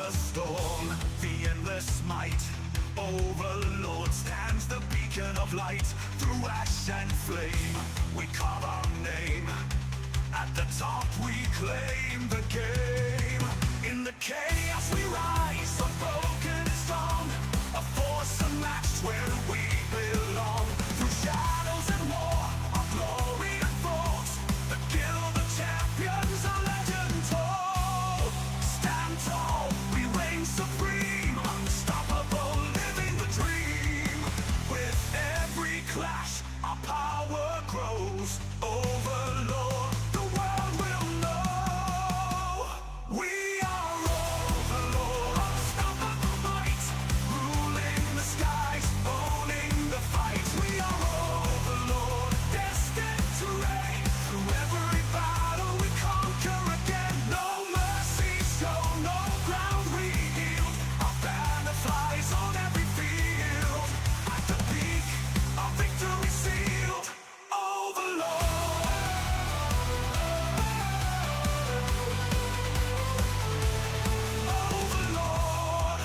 the storm, the endless might. Overlord stands the beacon of light. Through ash and flame, we carve our name. At the top we claim the game. In the chaos we rise, unbroken and strong. A force unmatched where we belong. Through shadows and war, our glory unfolds. The guild of champions, a legend told. Stand tall, we reign supreme. Unstoppable, living the dream. With every clash, our power grows. Overlord, the world will know. We are Overlord, unstoppable might. Ruling the skies, owning the fight. We are Overlord, destined to reign. Through every battle we conquer again. No mercy shown, no ground we yield. Our banner flies on every field. At the peak, our victory sealed. Overlord. Overlord.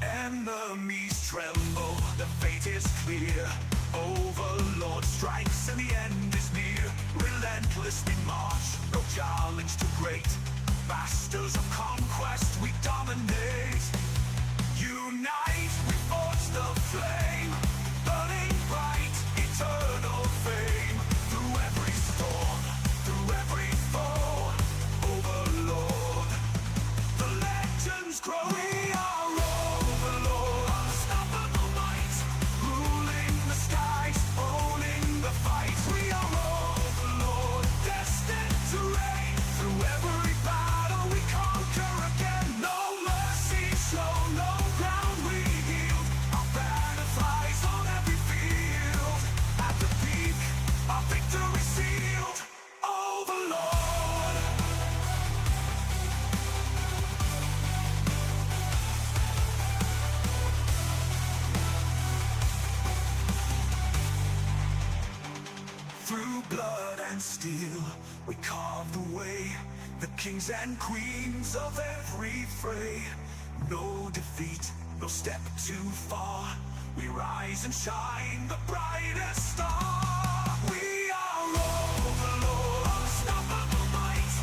Enemies tremble, the fate is clear. Overlord strikes and the end is near. Relentlessly march, no challenge too great. Masters of conquest, we dominate. Unite, we forge the flame. Burning bright, eternal fame. Through every storm, through every foe. Overlord, the legends grow. We are Overlord, unstoppable might. Ruling the skies, owning the fight. We are Overlord, destined to reign. Through every battle we conquer again. No mercy shown, no ground we yield. Our banner flies on every field. At the peak, our victory sealed. Overlord. Through blood and steel, we carve the way. The kings and queens of every fray. No defeat, no step too far. We rise and shine, the brightest star. We are Overlord, unstoppable might.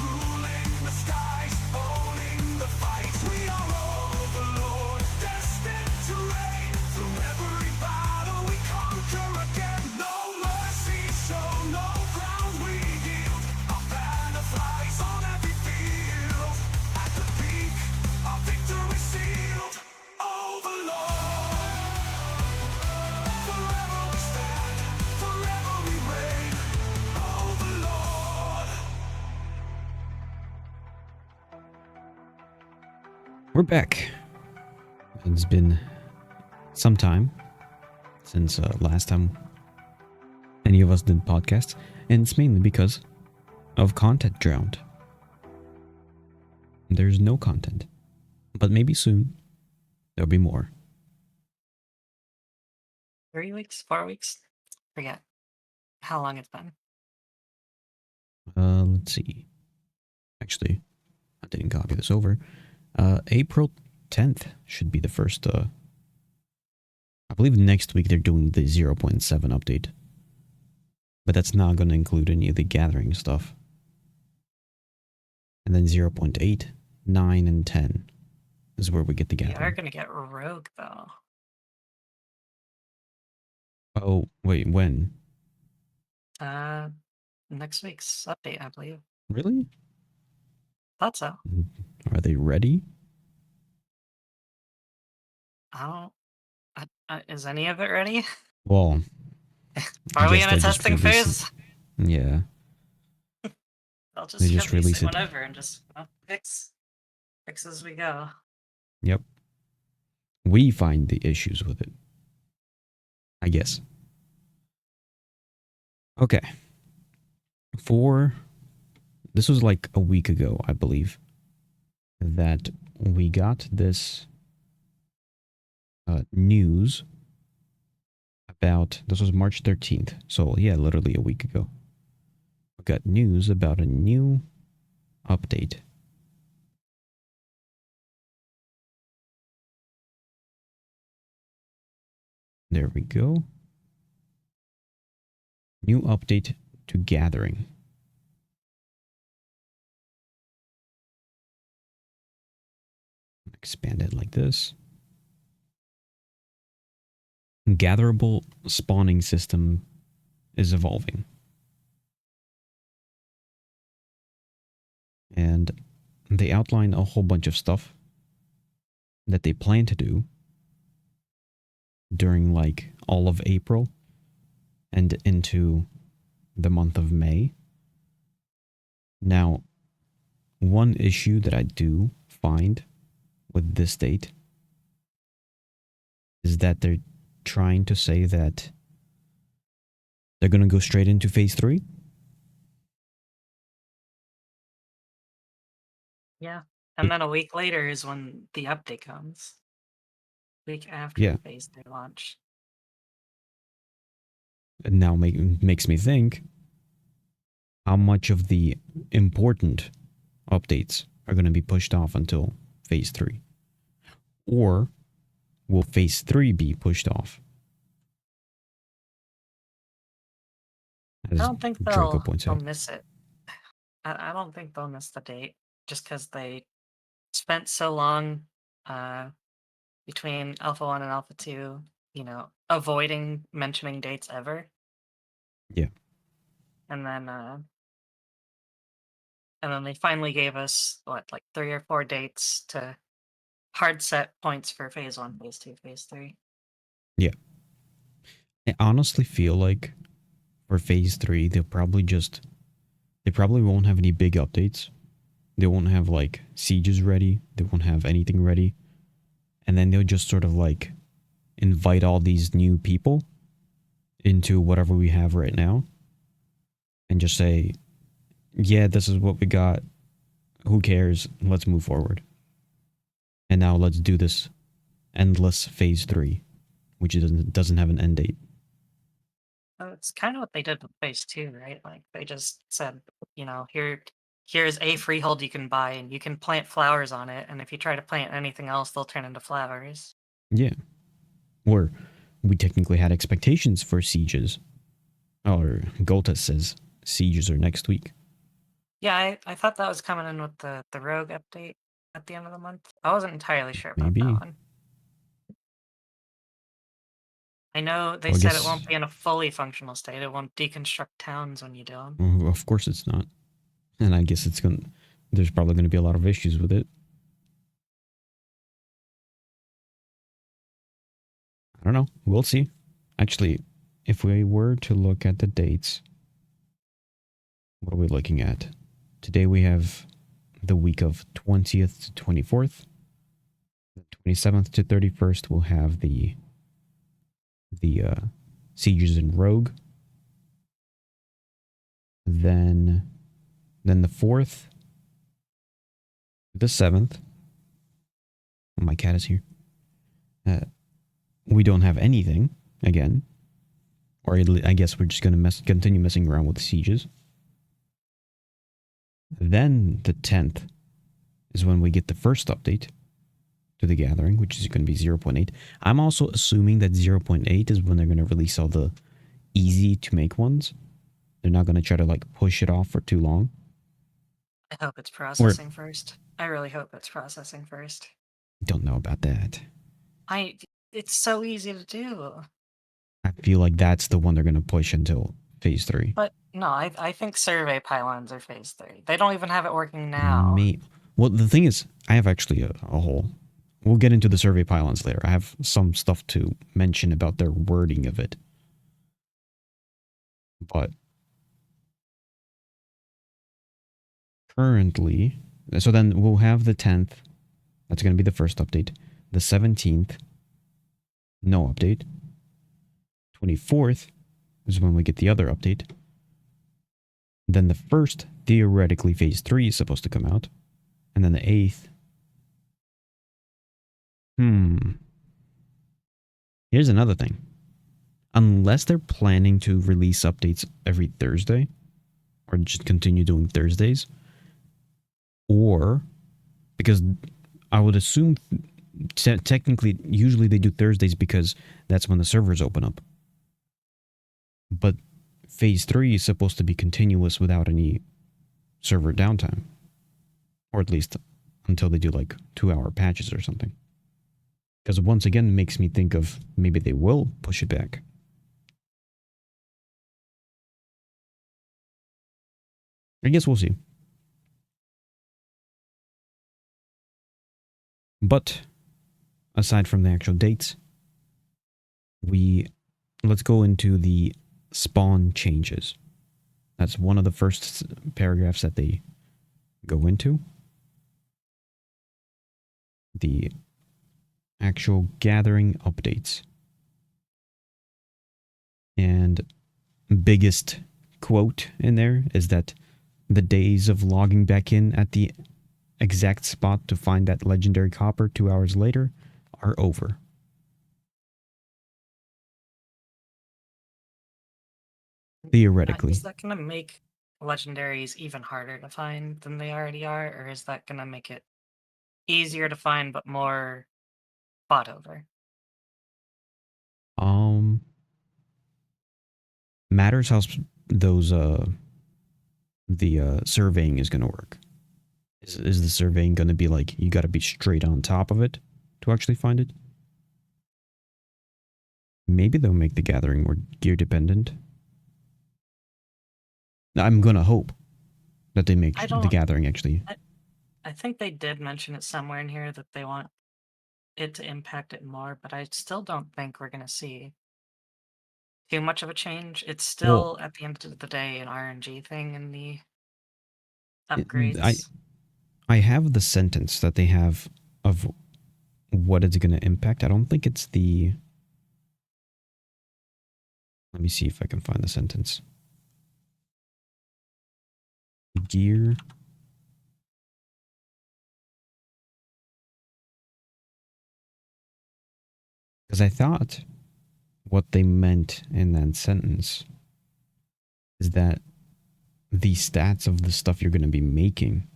Ruling the skies, owning the fight. We are Overlord, destined to reign. Through every battle we conquer again. No mercy shown, no ground we yield. Our banner flies on every field. At the peak, our victory sealed. Overlord. Forever we stand, forever we reign. Overlord. We're back. It's been some time since last time any of us did podcasts, and it's mainly because of content drowned. There's no content, but maybe soon there'll be more. 3 weeks, 4 weeks, forget how long it's been. Let's see. Actually, I didn't copy this over. April 10th should be the first. I believe next week they're doing the 0.7 update. But that's not going to include any of the gathering stuff. And then 0.8, 9, and 10 is where we get the We are gathering. gonna get Rogue though. Oh, wait, when? Next week's update, I believe. Really? Thought so. Are they ready? I don't. Is any of it ready? Well, Are we guess in they a just testing release phase? yeah. I'll They just release release it it. whenever and just fix as we go. Yep. We find the issues with it, I guess. Okay. This was like a week ago, I believe, that we got this news about, this was March 13th, so yeah, literally a week ago. We got news about a new update There we go. New update to gathering. Expand it like this. Gatherable spawning system is evolving. And they outline a whole bunch of stuff that they plan to do during like all of April and into the month of May. Now, one issue that I do find with this date is that they're trying to say that they're going to go straight into phase 3. Yeah. And then a week later is when the update comes. Week after Yeah. phase 3 launch. And now makes me think how much of the important updates are going to be pushed off until phase 3. Or will phase 3 be pushed off? As I don't think Draco points they'll out. miss it. I don't think they'll miss the date just because they spent so long between Alpha 1 and Alpha 2, avoiding mentioning dates ever. Yeah. And then they finally gave us like 3 or 4 dates to hard set points for phase 1, phase 2, phase 3. Yeah. I honestly feel like for phase 3, they probably won't have any big updates. They won't have like sieges ready. They won't have anything ready. And then they'll just sort of like invite all these new people into whatever we have right now and just say, yeah, this is what we got. Who cares? Let's move forward. And now let's do this endless phase 3, which doesn't have an end date. It's kind of what they did with phase 2, right? Like they just said, here's a freehold you can buy and you can plant flowers on it. And if you try to plant anything else, they'll turn into flowers. Yeah. Or we technically had expectations for sieges. Or Golta says sieges are next week. Yeah, I thought that was coming in with the rogue update at the end of the month. I wasn't entirely sure about Maybe. that one. I know they Well, I said it guess, won't be in a fully functional state. It won't deconstruct towns when you do them. of course it's not. And I guess there's probably going to be a lot of issues with it. I don't know. We'll see. Actually, if we were to look at the dates, what are we looking at? Today we have the week of 20th to 24th. The 27th to 31st we'll have the sieges in Rogue. Then the 4th, the 7th. Oh, my cat is here. We don't have anything again, or I guess we're just gonna continue messing around with the sieges. Then the 10th is when we get the first update to the gathering, which is going to be 0.8. I'm also assuming that 0.8 is when they're going to release all the easy to make ones. They're not going to try to like push it off for too long. I hope it's processing first. I really hope it's processing first. Don't know about that. It's so easy to do. I feel like that's the one they're going to push until phase 3. But no, I think survey pylons are phase 3. They don't even have it working now. Well, the thing is, I have actually a whole... We'll get into the survey pylons later. I have some stuff to mention about their wording of it. But currently... So then we'll have the 10th. That's going to be the first update. The 17th, no update. 24th is when we get the other update. Then the 1st, theoretically, phase 3 is supposed to come out. And then the 8th. Here's another thing. Unless they're planning to release updates every Thursday, or just continue doing Thursdays, or because I would assume technically, usually they do Thursdays because that's when the servers open up. But phase 3 is supposed to be continuous without any server downtime. Or at least until they do like 2-hour patches or something. Because once again, it makes me think of maybe they will push it back. I guess we'll see. But aside from the actual dates, let's go into the spawn changes. That's one of the first paragraphs that they go into. The actual gathering updates. And biggest quote in there is that the days of logging back in at the exact spot to find that legendary copper 2 hours later are over. Theoretically. Is that going to make legendaries even harder to find than they already are, or is that going to make it easier to find but more fought over? Matters how those the surveying is going to work. Is the surveying going to be like you got to be straight on top of it to actually find it? Maybe they'll make the gathering more gear dependent. I'm going to hope that they make the gathering actually. I think they did mention it somewhere in here that they want it to impact it more, but I still don't think we're going to see too much of a change. It's still, at the end of the day, an RNG thing in the upgrades. I have the sentence that they have of what it's going to impact. I don't think it's the... Let me see if I can find the sentence. Gear... Because I thought what they meant in that sentence is that the stats of the stuff you're going to be making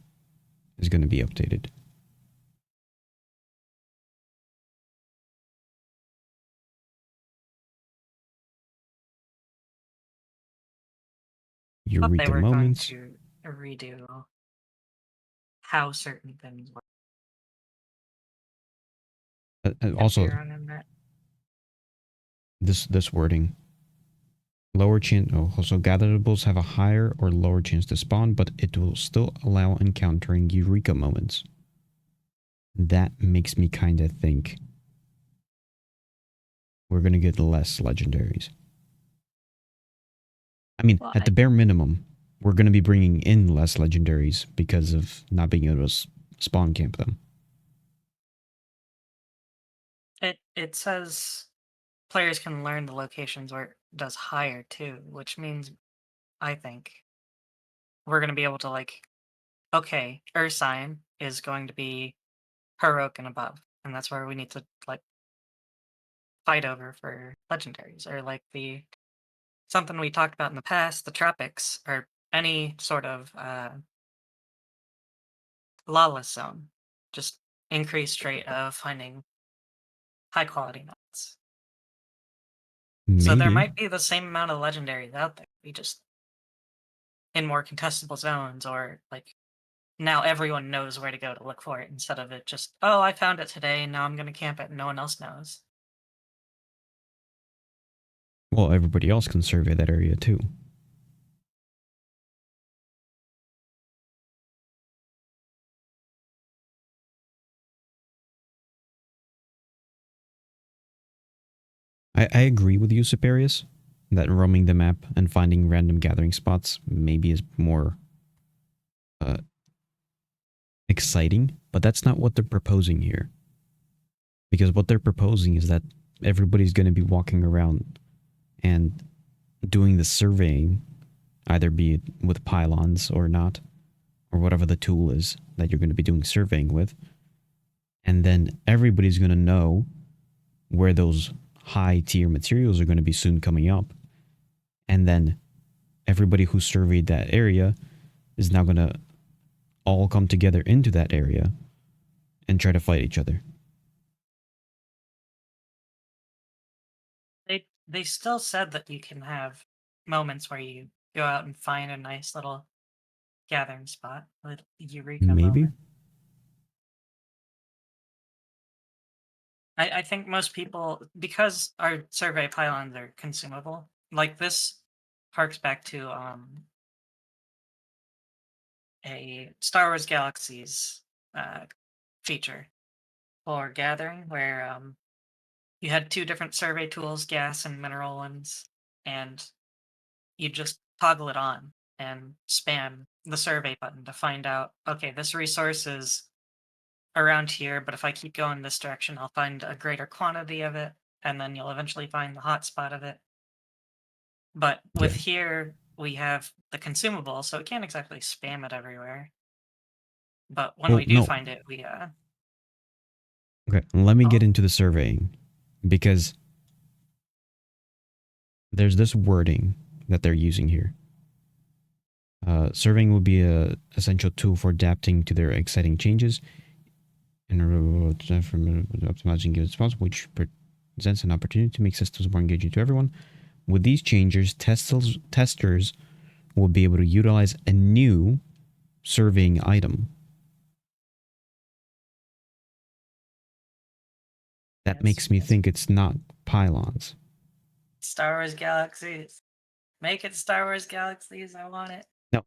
is going to be updated. Eureka moments. Going to redo how certain things work. Also, this wording. Lower chance. Oh, so gatherables have a higher or lower chance to spawn, but it will still allow encountering Eureka moments. That makes me kind of think we're going to get less legendaries. I mean, at the bare minimum, we're going to be bringing in less legendaries because of not being able to spawn camp them. It says players can learn the locations where it does higher too, which means I think we're going to be able to like, okay, Ursine is going to be heroic and above, and that's where we need to like fight over for legendaries, or like the something we talked about in the past, the tropics, or any sort of lawless zone. Just increased rate of finding high quality nuts. Maybe. So there might be the same amount of legendaries out there. We just in more contestable zones, or like now everyone knows where to go to look for it instead of it just, oh, I found it today and now I'm going to camp it and no one else knows. Well, everybody else can survey that area too. I agree with you, Superius, that roaming the map and finding random gathering spots maybe is more exciting, but that's not what they're proposing here. Because what they're proposing is that everybody's going to be walking around and doing the surveying, either be it with pylons or not, or whatever the tool is that you're going to be doing surveying with. And then everybody's going to know where those high tier materials are going to be soon coming up. And then everybody who surveyed that area is now going to all come together into that area and try to fight each other. They still said that you can have moments where you go out and find a nice little gathering spot, a little eureka Maybe. moment. I think most people, because our survey pylons are consumable, like this harks back to a Star Wars Galaxies uh, feature for gathering where you had two different survey tools, gas and mineral ones, and you just toggle it on and spam the survey button to find out, okay, this resource is around here, but if I keep going this direction, I'll find a greater quantity of it, and then you'll eventually find the hotspot of it. But with Yeah. here, we have the consumable, so it can't exactly spam it everywhere. But when Well, we do no. find it, we Okay, let me get oh, into the surveying because there's this wording that they're using here. Surveying will be a essential tool for adapting to their exciting changes and optimizing given response, which presents an opportunity to make systems more engaging to everyone. With these changes, testers will be able to utilize a new surveying item. That yes, makes me yes. think it's not pylons. Star Wars Galaxies. Make it Star Wars Galaxies. I want it. Now,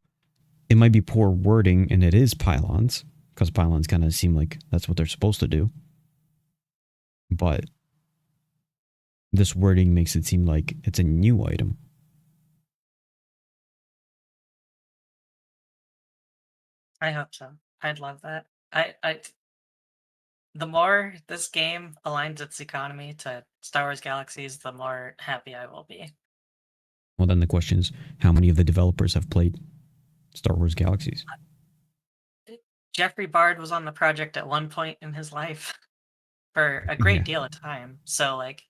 it might be poor wording and it is pylons, because pylons kind of seem like that's what they're supposed to do. But this wording makes it seem like it's a new item. I hope so. I'd love that. The more this game aligns its economy to Star Wars Galaxies, the more happy I will be. Well, then the question is, how many of the developers have played Star Wars Galaxies? Jeffrey Bard was on the project at one point in his life for a Yeah, great deal of time. So, like,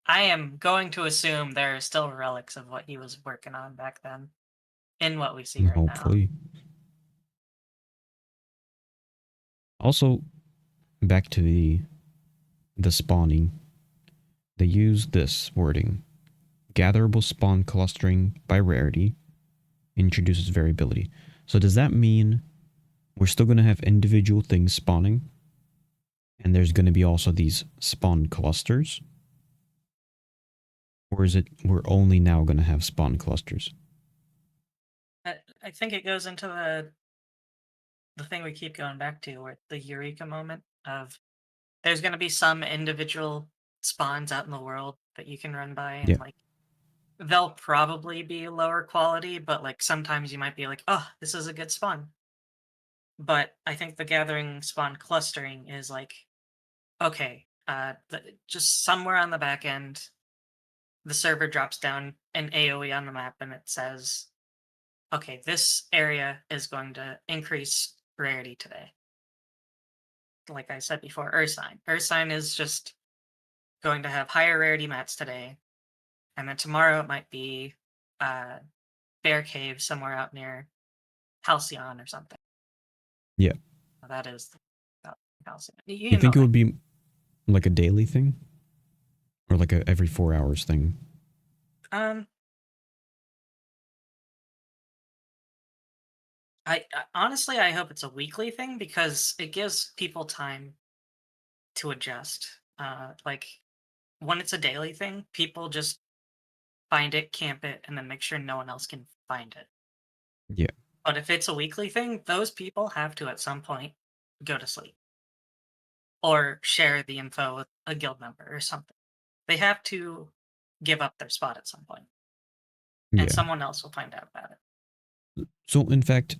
I am going to assume there are still relics of what he was working on back then in what we see right now. hopefully. Also, back to the spawning. They use this wording. Gatherable spawn clustering by rarity introduces variability. So does that mean we're still going to have individual things spawning? And there's going to be also these spawn clusters? Or is it we're only now going to have spawn clusters? I think it goes into the thing we keep going back to, where the eureka moment of there's going to be some individual spawns out in the world that you can run by, Yeah. and like they'll probably be lower quality, but like sometimes you might be like, oh, this is a good spawn. But I think the gathering spawn clustering is like, okay, just somewhere on the back end, the server drops down an AoE on the map and it says, okay, this area is going to increase rarity today. Like I said before, Ursine. Ursine is just going to have higher rarity mats today. And then tomorrow it might be uh, Bear Cave somewhere out near Halcyon or something. Yeah. That is Halcyon. You You know think it that. would be like a daily thing? Or like a every 4 hours thing? Um, honestly, I hope it's a weekly thing because it gives people time to adjust. Like when it's a daily thing, people just find it, camp it, and then make sure no one else can find it. Yeah. But if it's a weekly thing, those people have to at some point go to sleep or share the info with a guild member or something. They have to give up their spot at some point, and Yeah. someone else will find out about it. So in fact,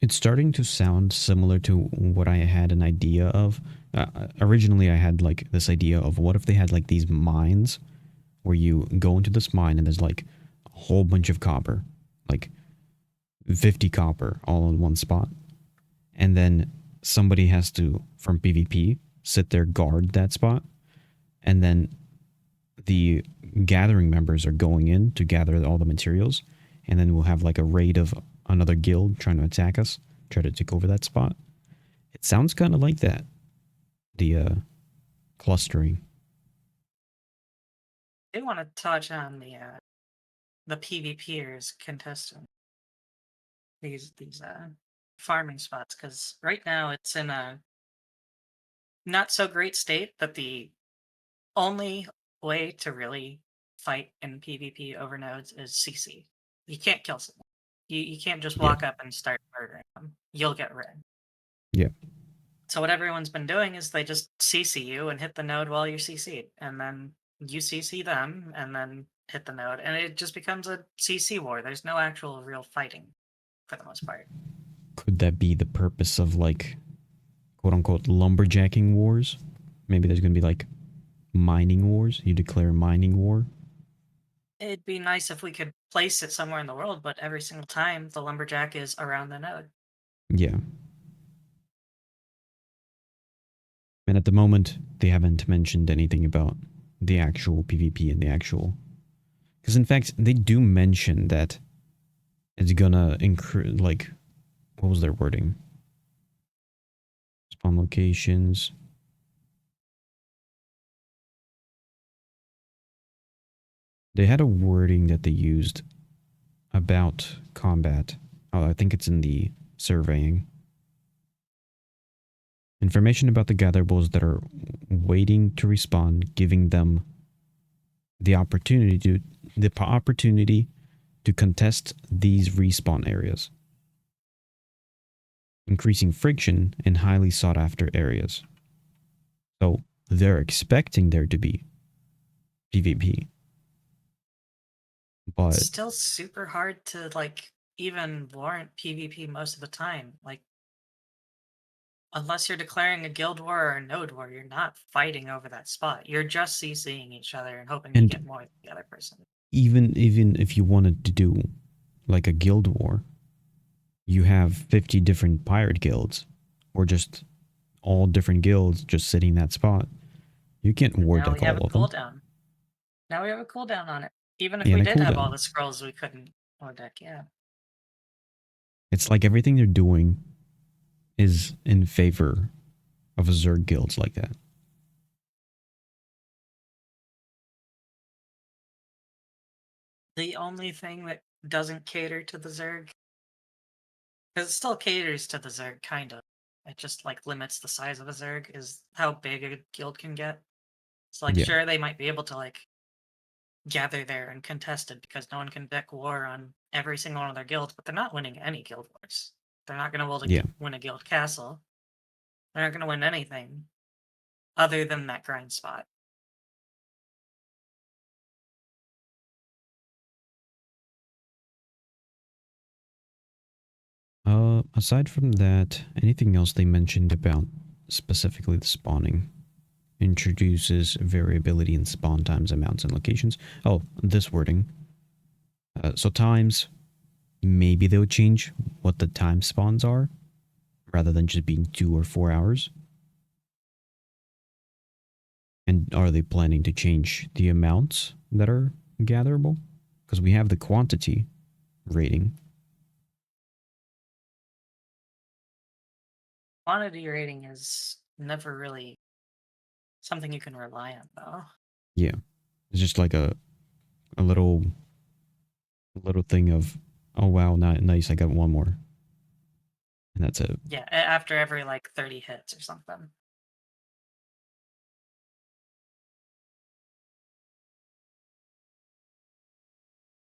it's starting to sound similar to what I had an idea of. Originally, I had like this idea of what if they had like these mines where you go into this mine and there's like a whole bunch of copper, like 50 copper all in one spot. And then somebody has to, from PvP, sit there, guard that spot. And then the gathering members are going in to gather all the materials. And then we'll have like a raid of another guild trying to attack us, try to take over that spot. It sounds kind of like that. The clustering. I want to touch on the PvPers contestant these farming spots because right now it's in a not so great state that the only way to really fight in PvP over nodes is CC. You can't kill someone. You can't just Yeah. walk up and start murdering them. You'll get red. Yeah. So what everyone's been doing is they just CC you and hit the node while you're CC'd, and then you CC them and then hit the node, and it just becomes a CC war. There's no actual real fighting for the most part. Could that be the purpose of like quote unquote lumberjacking wars? Maybe there's gonna be like mining wars. You declare mining war. It'd be nice if we could place it somewhere in the world, but every single time the lumberjack is around the node. Yeah. And at the moment, they haven't mentioned anything about the actual PvP and the actual. Because in fact, they do mention that it's gonna increase. Like, what was their wording? Spawn locations. They had a wording that they used about combat. Oh, I think it's in the surveying. Information about the gatherables that are waiting to respawn, giving them the opportunity to contest these respawn areas, increasing friction in highly sought after areas. So they're expecting there to be PvP. It's But still super hard to like even warrant PvP most of the time. Like unless you're declaring a guild war or a node war, you're not fighting over that spot. You're just CCing each other and hoping you and get more than the other person. even if you wanted to do like a guild war, you have 50 different pirate guilds or just all different guilds just sitting in that spot. You can't war Now we deck have all a of them. cooldown. Now we have a cooldown on it. Even if we And a did have all cooldown. the scrolls, we couldn't war deck. Yeah. It's like everything they're doing is in favor of Zerg guilds like that. The only thing that doesn't cater to the Zerg, because it still caters to the Zerg, kind of. It just like limits the size of a Zerg, is how big a guild can get. So like, Yeah, sure, they might be able to like gather there and contest it because no one can deck war on every single one of their guilds, but they're not winning any guild wars. They're not going to be able to yeah. win a guild castle. They're not going to win anything other than that grind spot. Aside from that, anything else they mentioned about specifically the spawning? Introduces variability in spawn times, amounts, and locations. Oh, this wording. So times, maybe they'll change what the time spawns are, rather than just being 2 or 4 hours. And are they planning to change the amounts that are gatherable? Because we have the quantity rating. Quantity rating is never really something you can rely on, though. Yeah. It's just like a little thing of, oh wow, not nice, I got one more. And that's it. Yeah, after every like 30 hits or something.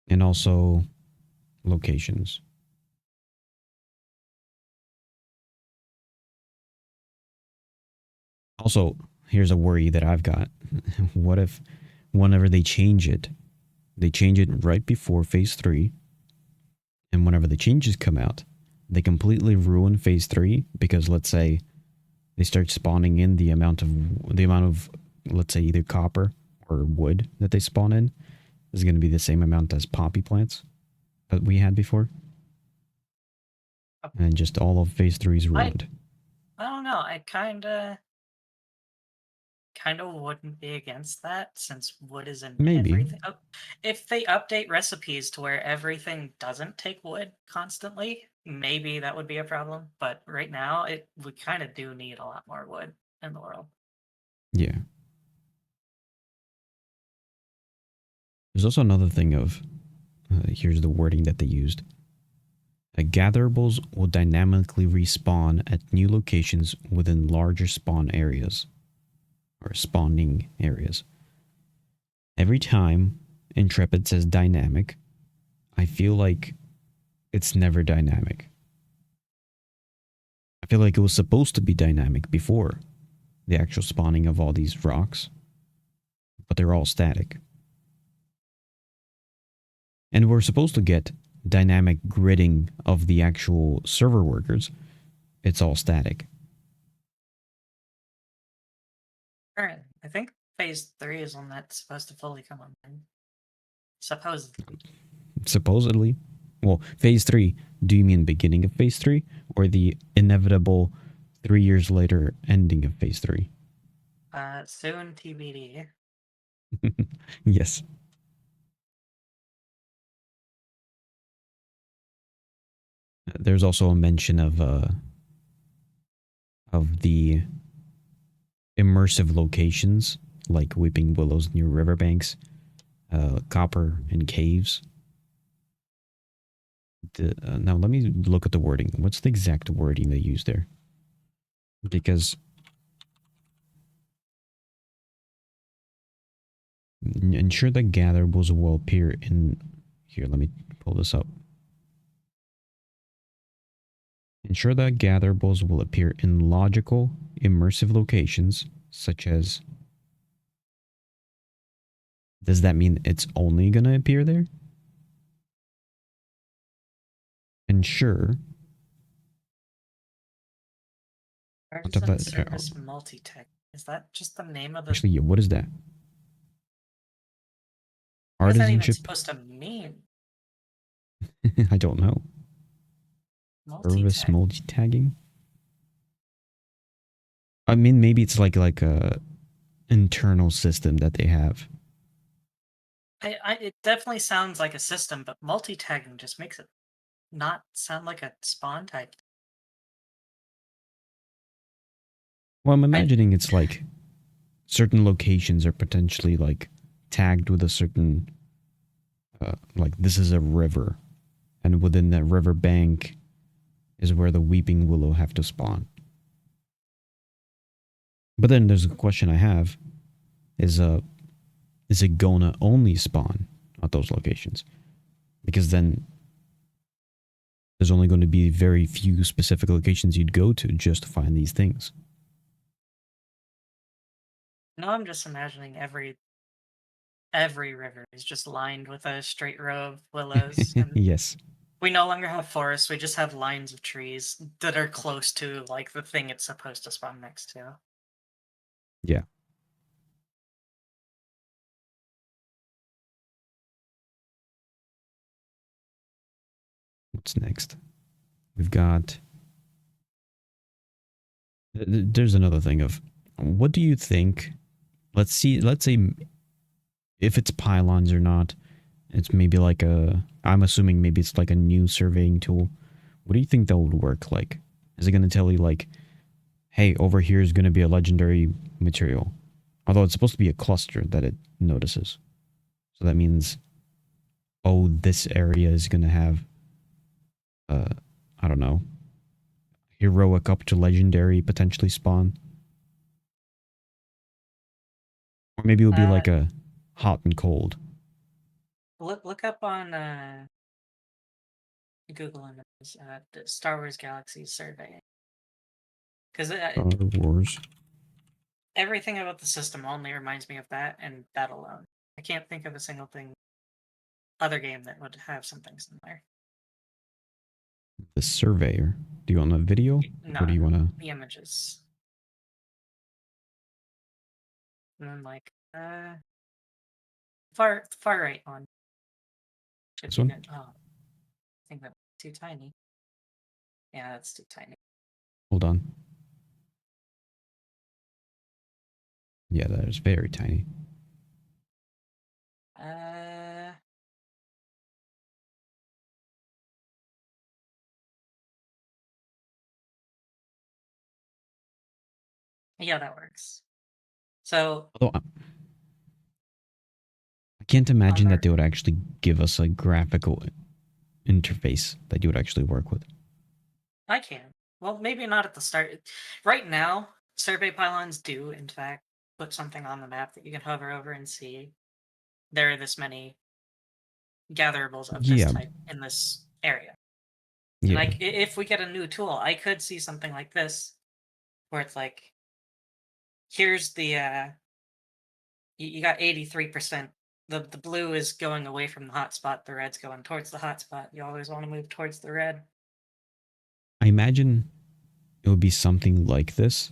And also locations. Also, here's a worry that I've got. What if whenever they change it right before phase 3, and whenever the changes come out, they completely ruin phase 3 because let's say they start spawning in the amount of let's say either copper or wood that they spawn in is going to be the same amount as poppy plants that we had before. Oh, And just all of phase 3 is I ruined. I don't know. I kind of wouldn't be against that since wood is in Maybe. everything. Oh, if they update recipes to where everything doesn't take wood constantly, maybe that would be a problem. But right now, we kind of do need a lot more wood in the world. Yeah. There's also another thing of, here's the wording that they used. Gatherables will dynamically respawn at new locations within larger spawn areas, or spawning areas. Every time Intrepid says dynamic, I feel like it's never dynamic. I feel like it was supposed to be dynamic before the actual spawning of all these rocks, but they're all static. And we're supposed to get dynamic gridding of the actual server workers. It's all static. Alright, I think phase 3 is when that's supposed to fully come online. Supposedly. Supposedly. Well, phase 3, do you mean beginning of phase 3 or the inevitable 3 years later ending of phase 3? Soon TBD. Yes. There's also a mention of the immersive locations like weeping willows near riverbanks, copper and caves. Now let me look at the wording. What's the exact wording they use there? Because ensure that gatherables will appear in here. Let me pull this up. Ensure that gatherables will appear in logical, immersive locations such as. Does that mean it's only going to appear there? Ensure. Artisan Service Multi-Tech. Is that just the name of the... Actually, yeah, what is that? What is that even Artisanship? supposed to mean? I don't know. Service Multi-tech. multi-tagging? I mean, maybe it's like a internal system that they have. It definitely sounds like a system, but multi-tagging just makes it not sound like a spawn type. Well, I'm imagining it's like certain locations are potentially like tagged with a certain, like this is a river, and within that river bank is where the weeping willow have to spawn. But then there's a question I have: is it gonna only spawn at those locations? Because then there's only going to be very few specific locations you'd go to just to find these things. No, I'm just imagining every river is just lined with a straight row of willows, and Yes. we no longer have forests. We just have lines of trees that are close to like the thing it's supposed to spawn next to. Yeah. What's next? We've got. There's another thing of, what do you think? Let's see. Let's say if it's pylons or not. It's maybe like a. I'm assuming maybe it's like a new surveying tool. What do you think that would work like? Is it going to tell you like, hey, over here is going to be a legendary material? Although it's supposed to be a cluster that it notices. So that means, oh, this area is going to have, I don't know, heroic up to legendary potentially spawn. Or maybe it would be like a hot and cold. Look up on Google Images the Star Wars Galaxy survey, because Star Wars. everything about the system only reminds me of that and that alone. I can't think of a single other game that would have something similar. The surveyor. Do you want a video? Or No, do you want to? the images. And then like far right one should This be one? good. Oh, I think that's too tiny. Yeah, that's too tiny. Hold on. Yeah, that is very tiny. Yeah, that works. So Although I can't imagine that their they would actually give us a graphical interface that you would actually work with. I can. Well, maybe not at the start. Right now, survey pylons do, in fact, put something on the map that you can hover over and see. There are this many gatherables of this Yeah, type in this area. And yeah. like, if we get a new tool, I could see something like this, where it's like, here's the you got 83%. The blue is going away from the hotspot. The red's going towards the hotspot. You always want to move towards the red. I imagine it would be something like this,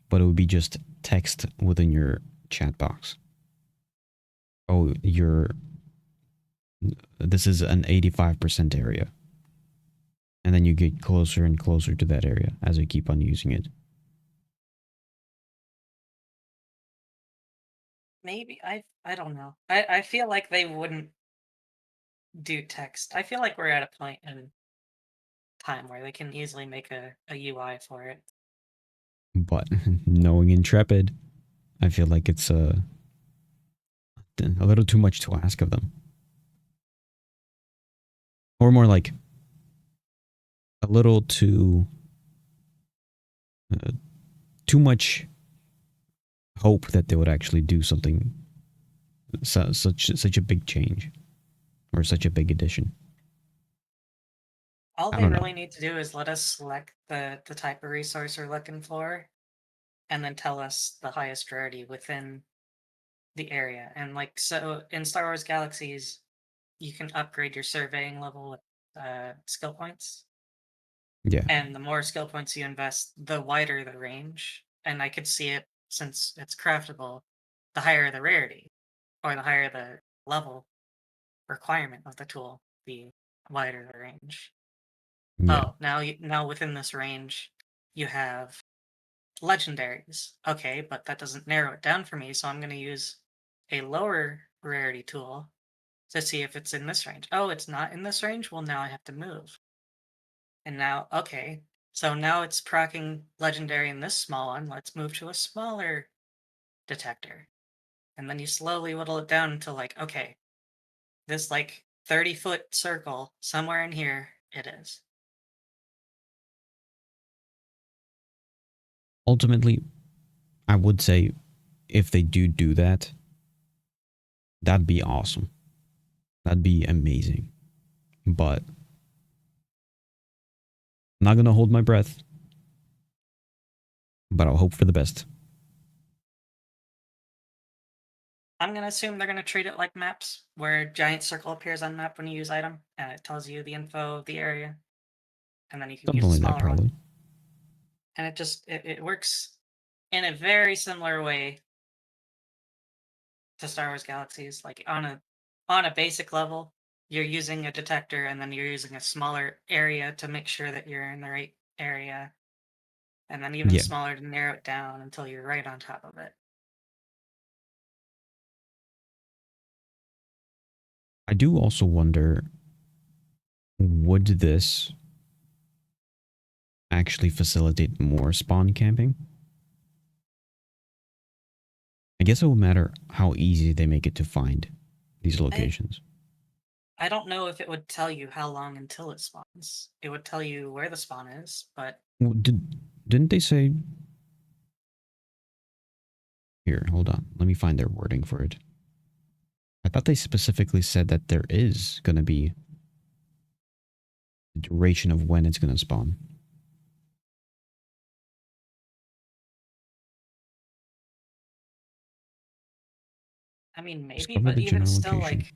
but it would be just text within your chat box. Oh, this is an 85% area. And then you get closer and closer to that area as you keep on using it. Maybe I don't know. I feel like they wouldn't do text. I feel like we're at a point in time where they can easily make a UI for it. But knowing Intrepid, I feel like it's a little too much to ask of them. Or more like a little uh, too much hope that they would actually do something such a big change or such a big addition. All I they don't know. really need to do is let us select the type of resource we're looking for, and then tell us the highest rarity within the area. And like so in Star Wars Galaxies, you can upgrade your surveying level with skill points. Yeah, And the more skill points you invest, the wider the range. And I could see it since it's craftable, the higher the rarity, or the higher the level requirement of the tool, the wider the range. yeah. Oh, now within this range, you have legendaries. Okay, but that doesn't narrow it down for me, so I'm going to use a lower rarity tool to see if it's in this range. Oh, it's not in this range? Well, now I have to move. And now, okay, so now it's procking legendary in this small one. Let's move to a smaller detector. And then you slowly whittle it down until like, okay, this like 30-foot circle, somewhere in here, it is. Ultimately, I would say if they do that, that'd be awesome. That'd be amazing. But I'm not gonna hold my breath. But I'll hope for the best. I'm gonna assume they're gonna treat it like maps, where a giant circle appears on map when you use item, and it tells you the info of the area, and then you can use Something a like that, smaller one. probably. And it works in a very similar way to Star Wars Galaxies. Like on a basic level, you're using a detector, and then you're using a smaller area to make sure that you're in the right area, and then even Yeah. smaller to narrow it down until you're right on top of it. I do also wonder, would this actually facilitate more spawn camping? I guess it will matter how easy they make it to find these I locations. I don't know if it would tell you how long until it spawns. It would tell you where the spawn is, but Well, didn't they say... Here, hold on. Let me find their wording for it. I thought they specifically said that there is going to be the duration of when it's going to spawn. I mean maybe, Discover but the even general still, location.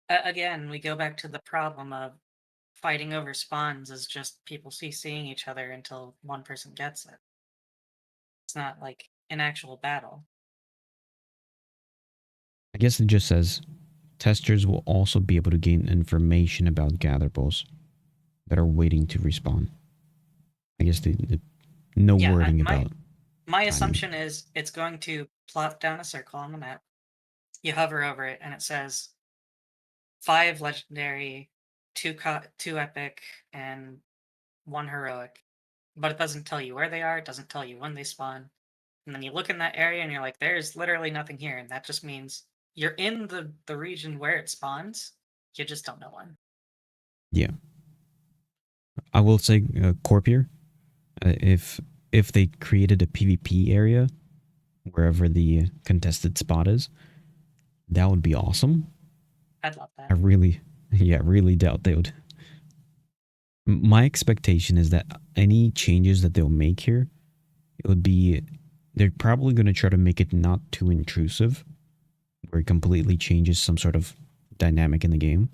like again, we go back to the problem of fighting over spawns is just people seeing each other until one person gets it. It's not like an actual battle. I guess it just says testers will also be able to gain information about gatherables that are waiting to respawn. I guess no Yeah, wording about my timing. assumption is it's going to plop down a circle on the map. You hover over it, and it says 5 legendary, 2 epic, and 1 heroic. But it doesn't tell you where they are. It doesn't tell you when they spawn. And then you look in that area, and you're like, "There's literally nothing here," and that just means you're in the region where it spawns. You just don't know when. Yeah. I will say, Corpier, if they created a PvP area wherever the contested spot is, that would be awesome. I'd love I that. really, yeah, really doubt they would. My expectation is that any changes that they'll make here, it would be, they're probably going to try to make it not too intrusive, where it completely changes some sort of dynamic in the game,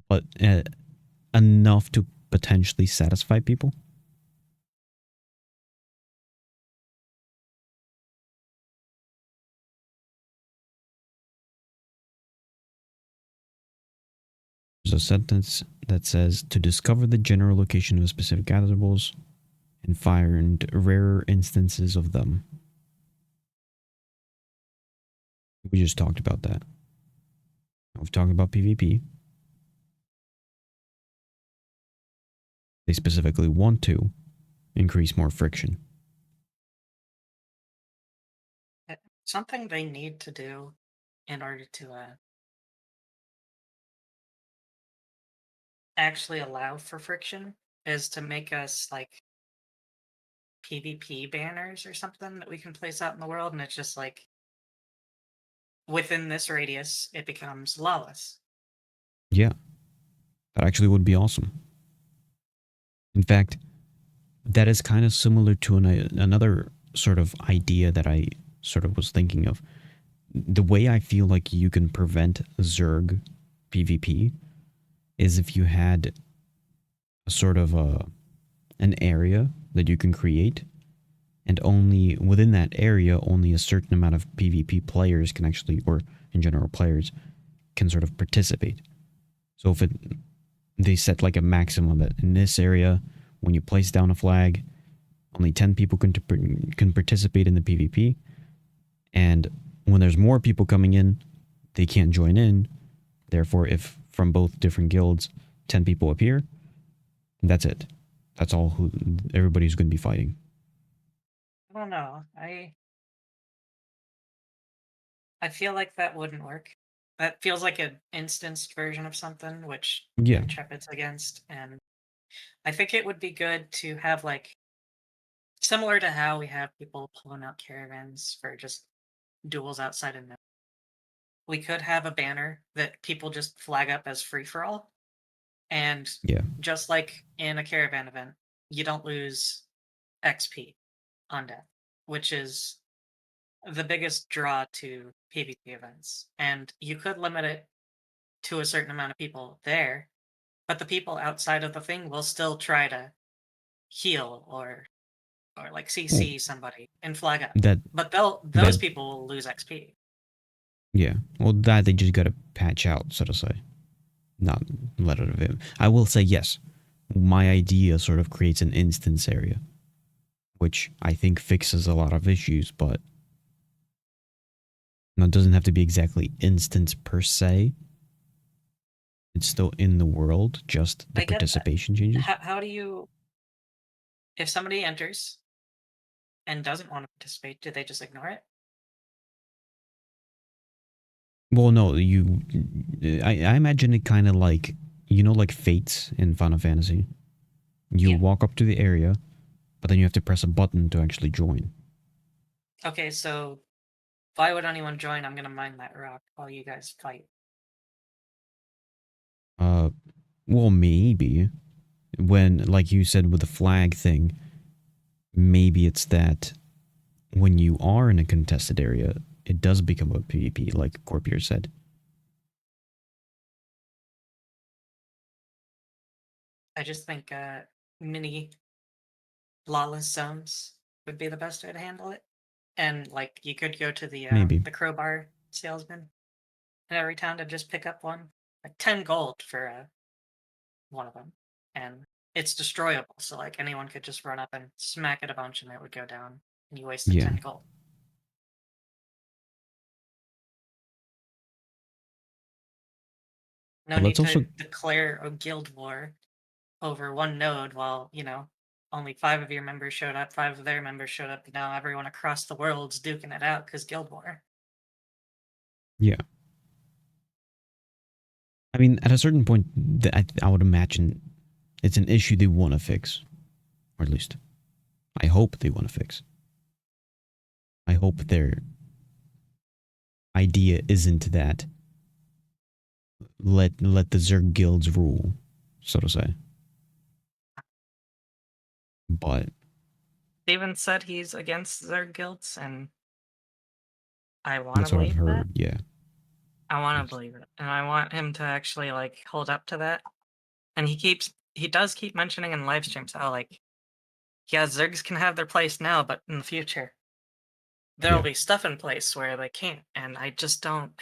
but enough to potentially satisfy people. There's a sentence that says to discover the general location of specific gatherable and find rarer instances of them. We just talked about that. We've talked about PvP. They specifically want to increase more friction. Something they need to do in order to actually allow for friction is to make us like PvP banners or something that we can place out in the world, and it's just like within this radius, it becomes lawless. Yeah, that actually would be awesome. In fact, that is kind of similar to another sort of idea that I sort of was thinking of. The way I feel like you can prevent Zerg PvP is if you had a sort of an area that you can create, and only within that area, only a certain amount of PvP players can actually, or in general players, can sort of participate. So if they set like a maximum that in this area, when you place down a flag, only 10 people can participate in the PvP, and when there's more people coming in, they can't join in. Therefore, if from both different guilds, 10 people appear, that's it. That's all who everybody's going to be fighting. I don't know. I feel like that wouldn't work. That feels like an instanced version of something, which Yeah, Intrepid's against, and I think it would be good to have like similar to how we have people pulling out caravans for just duels outside of. We could have a banner that people just flag up as free for all, and yeah. just like in a caravan event, you don't lose XP on death, which is the biggest draw to PvP events. And you could limit it to a certain amount of people there, but the people outside of the thing will still try to heal or like Well, CC somebody and flag up. that But that those people will lose XP. yeah. Well, that they just got to patch out, so to say, not let it of him. I will say yes. My idea sort of creates an instance area, which I think fixes a lot of issues, but it doesn't have to be exactly instance per se. It's still in the world, just the I get that. participation changes. How do you, if somebody enters and doesn't want to participate, do they just ignore it? Well, no, I imagine it kind of like, like fates in Final Fantasy. You Yeah. walk up to the area, but then you have to press a button to actually join. Okay, so why would anyone join? I'm gonna mine that rock while you guys fight. Uh, well, maybe when, like you said, with the flag thing, maybe it's that when you are in a contested area, it does become a PvP, like Corpier said. I just think mini lawless zones would be the best way to handle it. And like you could go to Maybe. the crowbar salesman in every town to just pick up one. Like 10 gold for one of them. And it's destroyable, so like anyone could just run up and smack it a bunch and it would go down. And you wasted Yeah. 10 gold. No But let's need to also, declare a guild war over one node while, only 5 of your members showed up, 5 of their members showed up, and now everyone across the world's duking it out because Guild War. Yeah. I mean, at a certain point, I would imagine it's an issue they want to fix. Or at least, I hope they want to fix. I hope their idea isn't that let the Zerg guilds rule, so to say. But Steven said he's against Zerg guilds, and I want to that's what I've believe that. heard. Yeah. I want to believe it, and I want him to actually like hold up to that. And he does keep mentioning in live streams how like, yeah, Zergs can have their place now, but in the future there'll Yeah. be stuff in place where they can't, and I don't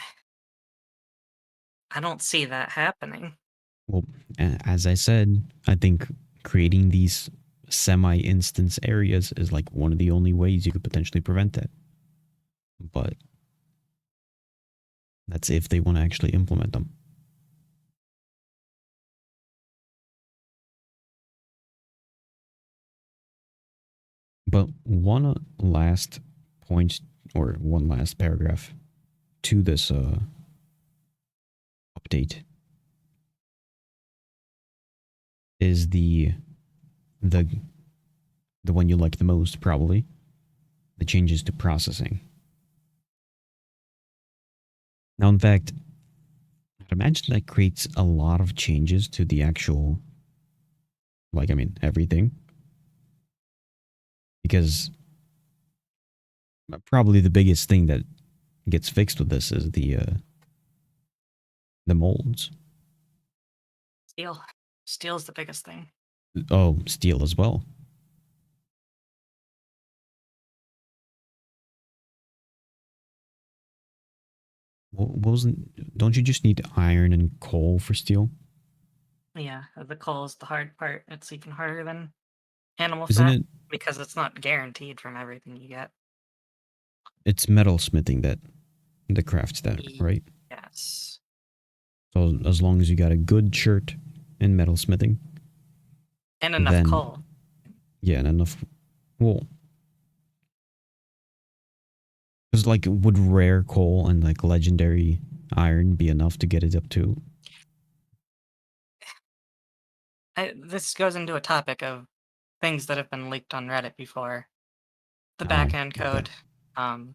see that happening. Well, as I said, I think creating these semi-instance areas is like one of the only ways you could potentially prevent that. But that's if they want to actually implement them. But one last point or one last paragraph to this update is the the one you like the most, probably, the changes to processing. Now, in fact, I'd imagine that creates a lot of changes to the actual, like, I mean, everything. Because probably the biggest thing that gets fixed with this is the molds. Steel's the biggest thing. Oh, steel as well. What wasn't? Don't you just need iron and coal for steel? Yeah, the coal is the hard part. It's even harder than animal Isn't fat it? because it's not guaranteed from everything you get. It's metal smithing that crafts that, right? Yes. So as long as you got a good shirt in metal smithing, And enough then coal. yeah, and enough. Well, because like would rare coal and like legendary iron be enough to get it up to? This goes into a topic of things that have been leaked on Reddit before. The Oh, backend okay. code. Um,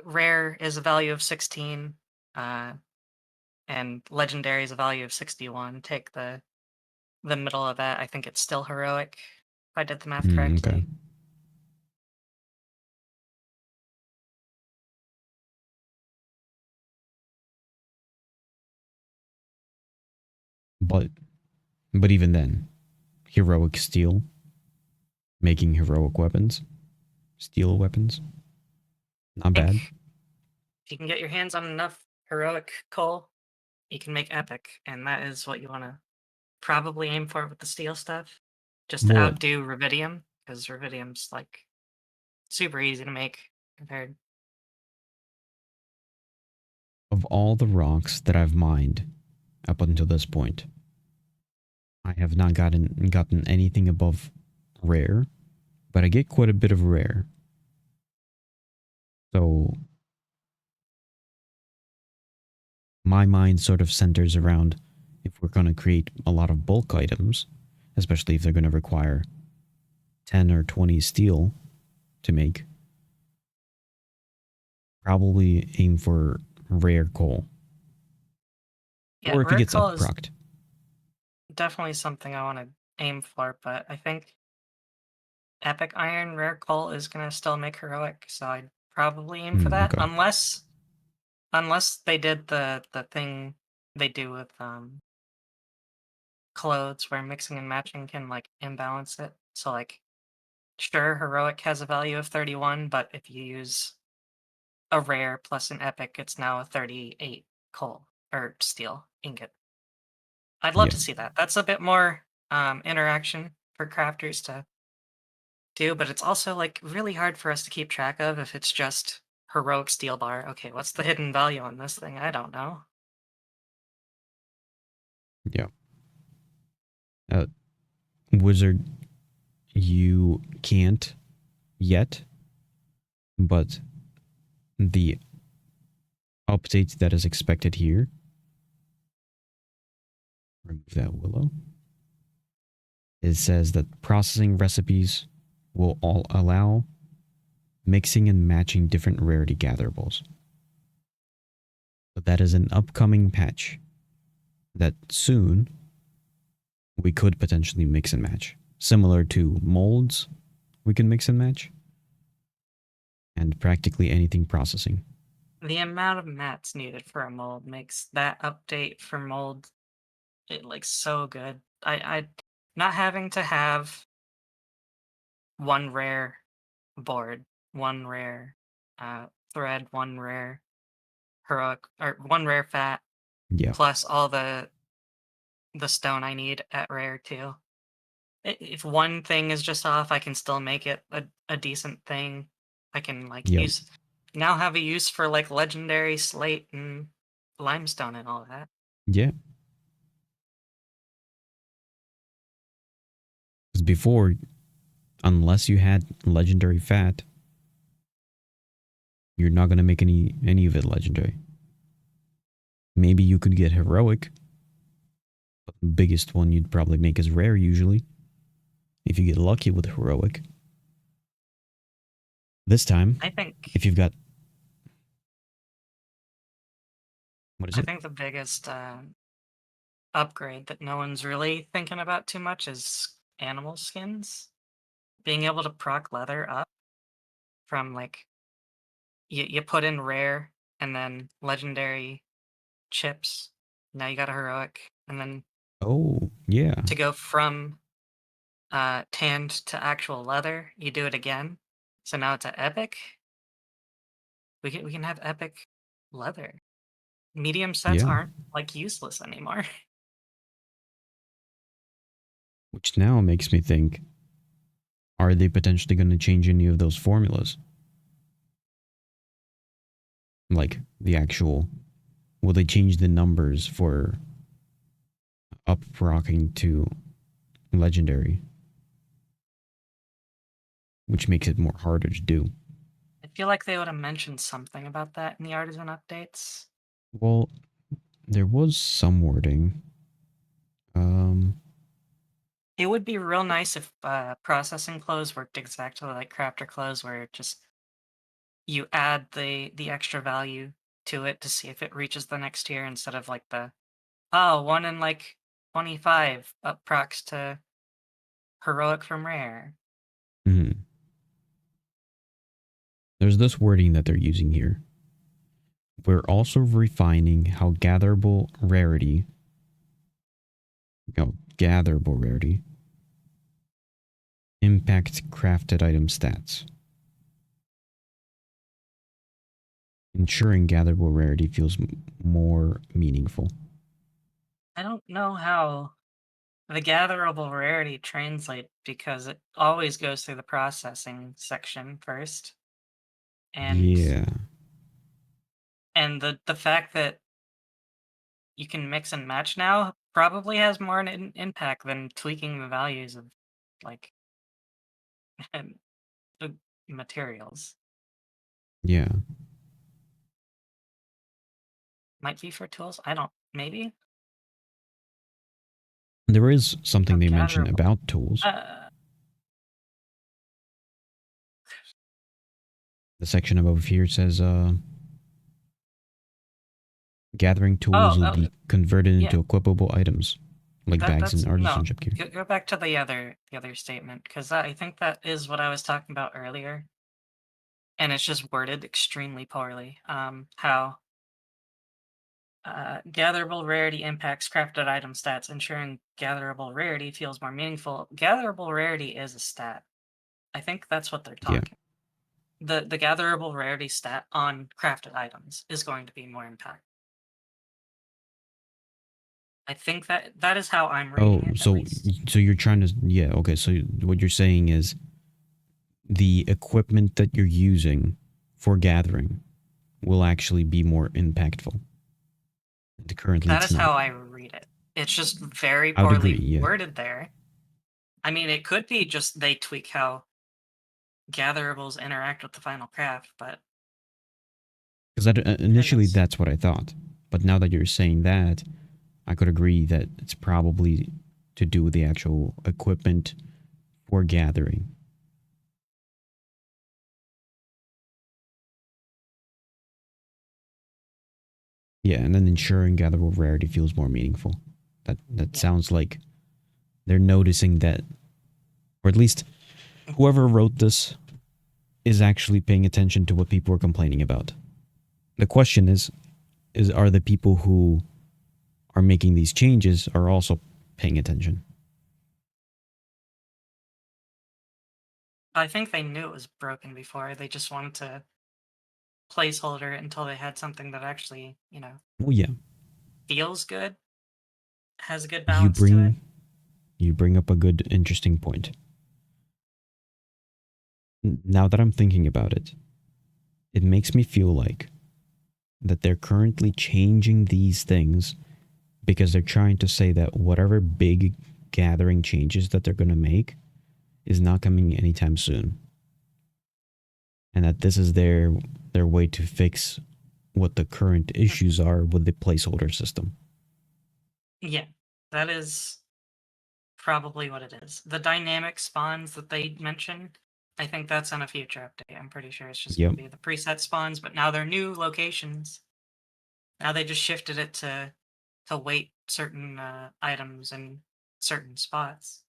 Rare is a value of 16, uh, and legendary is a value of 61. Take the middle of that. I think it's still heroic, if I did the math Okay. correctly. But even then, heroic steel, making heroic weapons, steel weapons, not I think bad. if you can get your hands on enough heroic coal, you can make epic, and that is what you want to probably aim for with the steel stuff, just to Well, outdo rubidium, because rubidium's like super easy to make compared. of all the rocks that I've mined up until this point, I have not gotten anything above rare, but I get quite a bit of rare. So my mind sort of centers around if we're going to create a lot of bulk items, especially if they're going to require 10 or 20 steel to make, probably aim for rare coal. Yeah, Or if it rare gets up coal is procced. definitely something I want to aim for, but I think epic iron rare coal is gonna still make heroic, so I'd probably aim for that, Okay. unless they did the thing they do with clothes where mixing and matching can like imbalance it. So like sure heroic has a value of 31, but if you use a rare plus an epic, it's now a 38 coal or steel ingot. I'd love Yeah. to see that. That's a bit more interaction for crafters to do, but it's also like really hard for us to keep track of if it's just heroic steel bar. Okay, what's the hidden value on this thing? I don't know. Yeah. Uh, Wizard, you can't yet, but the update that is expected here. Remove that willow. It says that processing recipes will all allow mixing and matching different rarity gatherables. But that is an upcoming patch that soon we could potentially mix and match. Similar to molds, we can mix and match. And practically anything processing. The amount of mats needed for a mold makes that update for mold like so good. I not having to have one rare board, one rare thread, one rare heroic, or one rare fat, Yeah. plus all the stone I need at rare too. If one thing is just off, I can still make it a decent thing. I can like Yep. now have a use for like legendary slate and limestone and all that. Yeah. Because before, unless you had legendary fat, you're not going to make any of it legendary. Maybe you could get heroic, but the biggest one you'd probably make is rare usually, if you get lucky with heroic. This time, I think if you've got... What is I it? think the biggest upgrade that no one's really thinking about too much is animal skins. Being able to proc leather up from like you put in rare and then legendary chips. Now you got a heroic, and then Oh, yeah. to go from tanned to actual leather, you do it again. So now it's an epic. We can have epic leather. Medium sets Yeah. aren't like useless anymore. Which now makes me think, are they potentially going to change any of those formulas? Like the actual... Will they change the numbers for up rocking to legendary? Which makes it more harder to do. I feel like they would have mentioned something about that in the artisan updates. Well, there was some wording. It would be real nice if processing clothes worked exactly like crafter clothes, where it just you add the extra value to it to see if it reaches the next tier instead of like the 1 in like 25 up procs to heroic from rare. Mhm. There's this wording that they're using here. We're also refining how gatherable rarity impacts crafted item stats. Ensuring gatherable rarity feels more meaningful. I don't know how the gatherable rarity translate because it always goes through the processing section first. And Yeah. the fact that you can mix and match now probably has more an impact than tweaking the values of like the materials. Yeah. Might be for tools. I don't. Maybe. There is something Oh, they mention gatherable. about tools. The section above here says gathering tools will be converted yeah. into equipable items like bags and That's no. artisanship gear. Go back to the other statement, because I think that is what I was talking about earlier, and it's just worded extremely poorly. How gatherable rarity impacts crafted item stats, ensuring gatherable rarity feels more meaningful. Gatherable rarity is a stat. I think that's what they're Yeah. talking. The gatherable rarity stat on crafted items is going to be more impact. I think that is how I'm Oh, reading it. so you're trying to... Yeah, okay. So what you're saying is the equipment that you're using for gathering will actually be more impactful. Currently, That it's is not. how I read it. It's just very I would agree, poorly yeah. worded there. I mean, it could be just they tweak how gatherables interact with the final craft, but Because initially Goodness. that's what I thought. But now that you're saying that, I could agree that it's probably to do with the actual equipment for gathering. Yeah, and then ensuring gatherable rarity feels more meaningful. That Yeah. sounds like they're noticing that, or at least whoever wrote this is actually paying attention to what people are complaining about. The question is are the people who are making these changes are also paying attention? I think they knew it was broken before. They just wanted to placeholder it until they had something that actually, Well, yeah, feels good, has a good you balance to it. bring you bring up a good, interesting point. Now that I'm thinking about it, it makes me feel like that they're currently changing these things because they're trying to say that whatever big gathering changes that they're going to make is not coming anytime soon, and that this is their way to fix what the current Mhm. issues are with the placeholder system. Yeah, that is probably what it is. The dynamic spawns that they mentioned, I think that's on a future update. I'm pretty sure it's just going Yep. to be the preset spawns, but now they're new locations. Now they just shifted it to weight certain items in certain spots.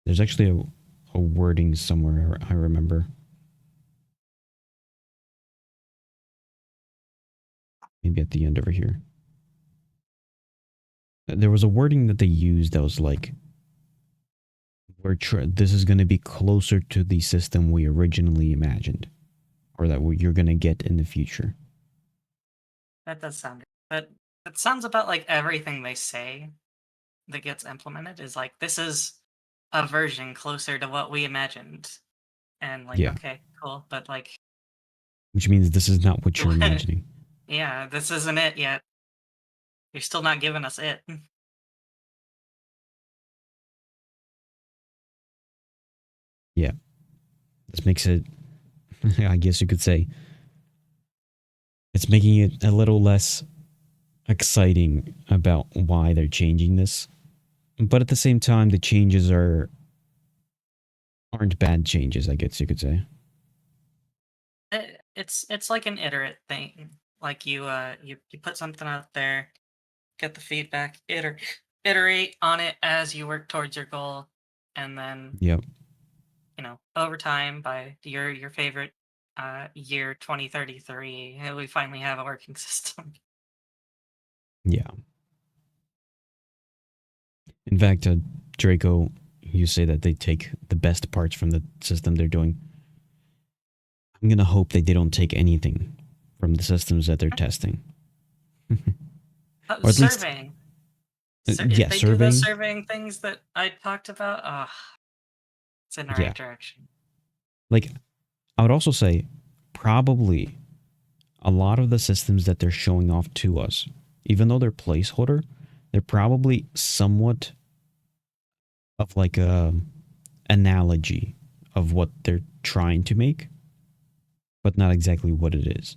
There's actually a wording somewhere I remember. Maybe at the end over here. There was a wording that they used that was like, this is going to be closer to the system we originally imagined, or that you're going to get in the future. That does sound good. That sounds about like everything they say that gets implemented is like this is a version closer to what we imagined. And like, Yeah. okay, cool. But like Which means this is not what you're imagining. yeah, this isn't it yet. You're still not giving us it. Yeah. This makes it, I guess you could say, it's making it a little less exciting about why they're changing this. But at the same time, the changes aren't bad changes, I guess you could say. It's like an iterate thing. Like you put something out there, get the feedback, iterate on it as you work towards your goal, and then Yep. over time by your favorite year 2033, we finally have a working system. Yeah. In fact, Draco, you say that they take the best parts from the system they're doing. I'm gonna hope that they don't take anything from the systems that they're testing, Oh, or at least, surveying. If yeah, they do those surveying. surveying things that I talked about, it's in the Yeah, right direction. like I would also say, probably a lot of the systems that they're showing off to us, even though they're placeholder, they're probably somewhat of like a analogy of what they're trying to make, but not exactly what it is.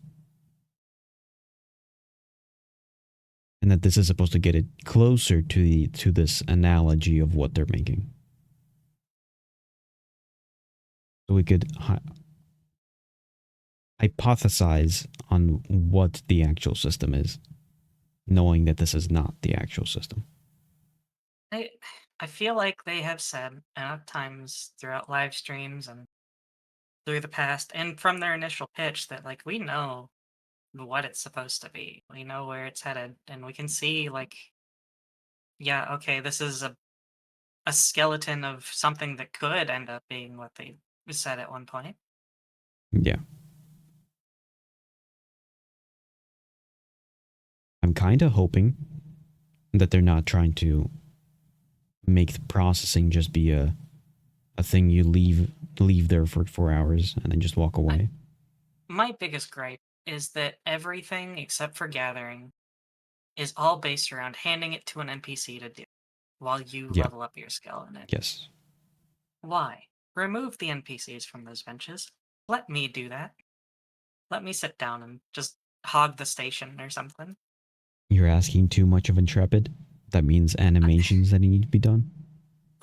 And that this is supposed to get it closer to this analogy of what they're making. So we could hypothesize on what the actual system is, knowing that this is not the actual system. I I feel like they have said enough times throughout live streams and through the past and from their initial pitch that like we know what it's supposed to be. We know where it's headed and we can see like yeah, okay, this is a skeleton of something that could end up being what they said at one point. Yeah. I'm kind of hoping that they're not trying to make the processing just be a thing you leave there for 4 hours and then just walk I, away. my biggest gripe is that everything except for gathering is all based around handing it to an NPC to do while you Yeah. level up your skill in it. Yes. Why? Remove the NPCs from those benches. Let me do that. let me sit down and just hog the station or something. You're asking too much of Intrepid? That means animations that need to be done?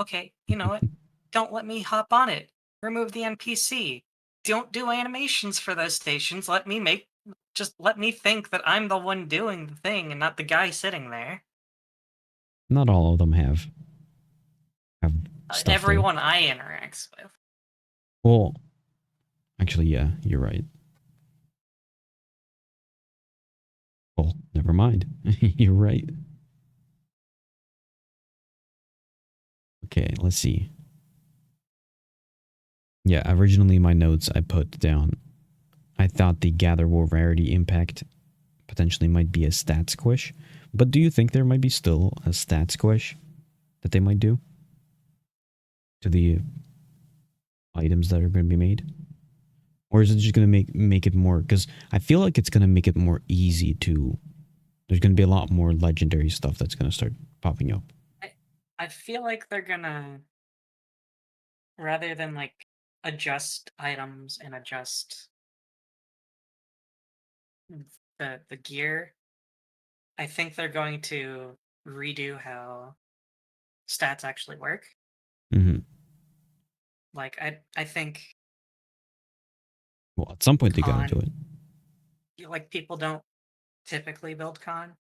Okay, you know what? Don't let me hop on it. Remove the NPC. Don't do animations for those stations. Just let me think that I'm the one doing the thing and not the guy sitting there. Not all of them have stuff though. Everyone I interacts with. Well, actually, yeah, you're right. Well, never mind. You're right. Okay, let's see. Yeah, originally my notes I put down. I thought the gather war rarity impact potentially might be a stat squish. But do you think there might be still a stat squish that they might do to the items that are going to be made? Or is it just going to make it more? Because I feel like it's going to make it more easy to. There's going to be a lot more legendary stuff that's going to start popping up. I feel like they're gonna, rather than like adjust items and adjust the gear, I think they're going to redo how stats actually work. Mm-hmm. Like I think Well, at some point they got to do con it. like people don't typically build con,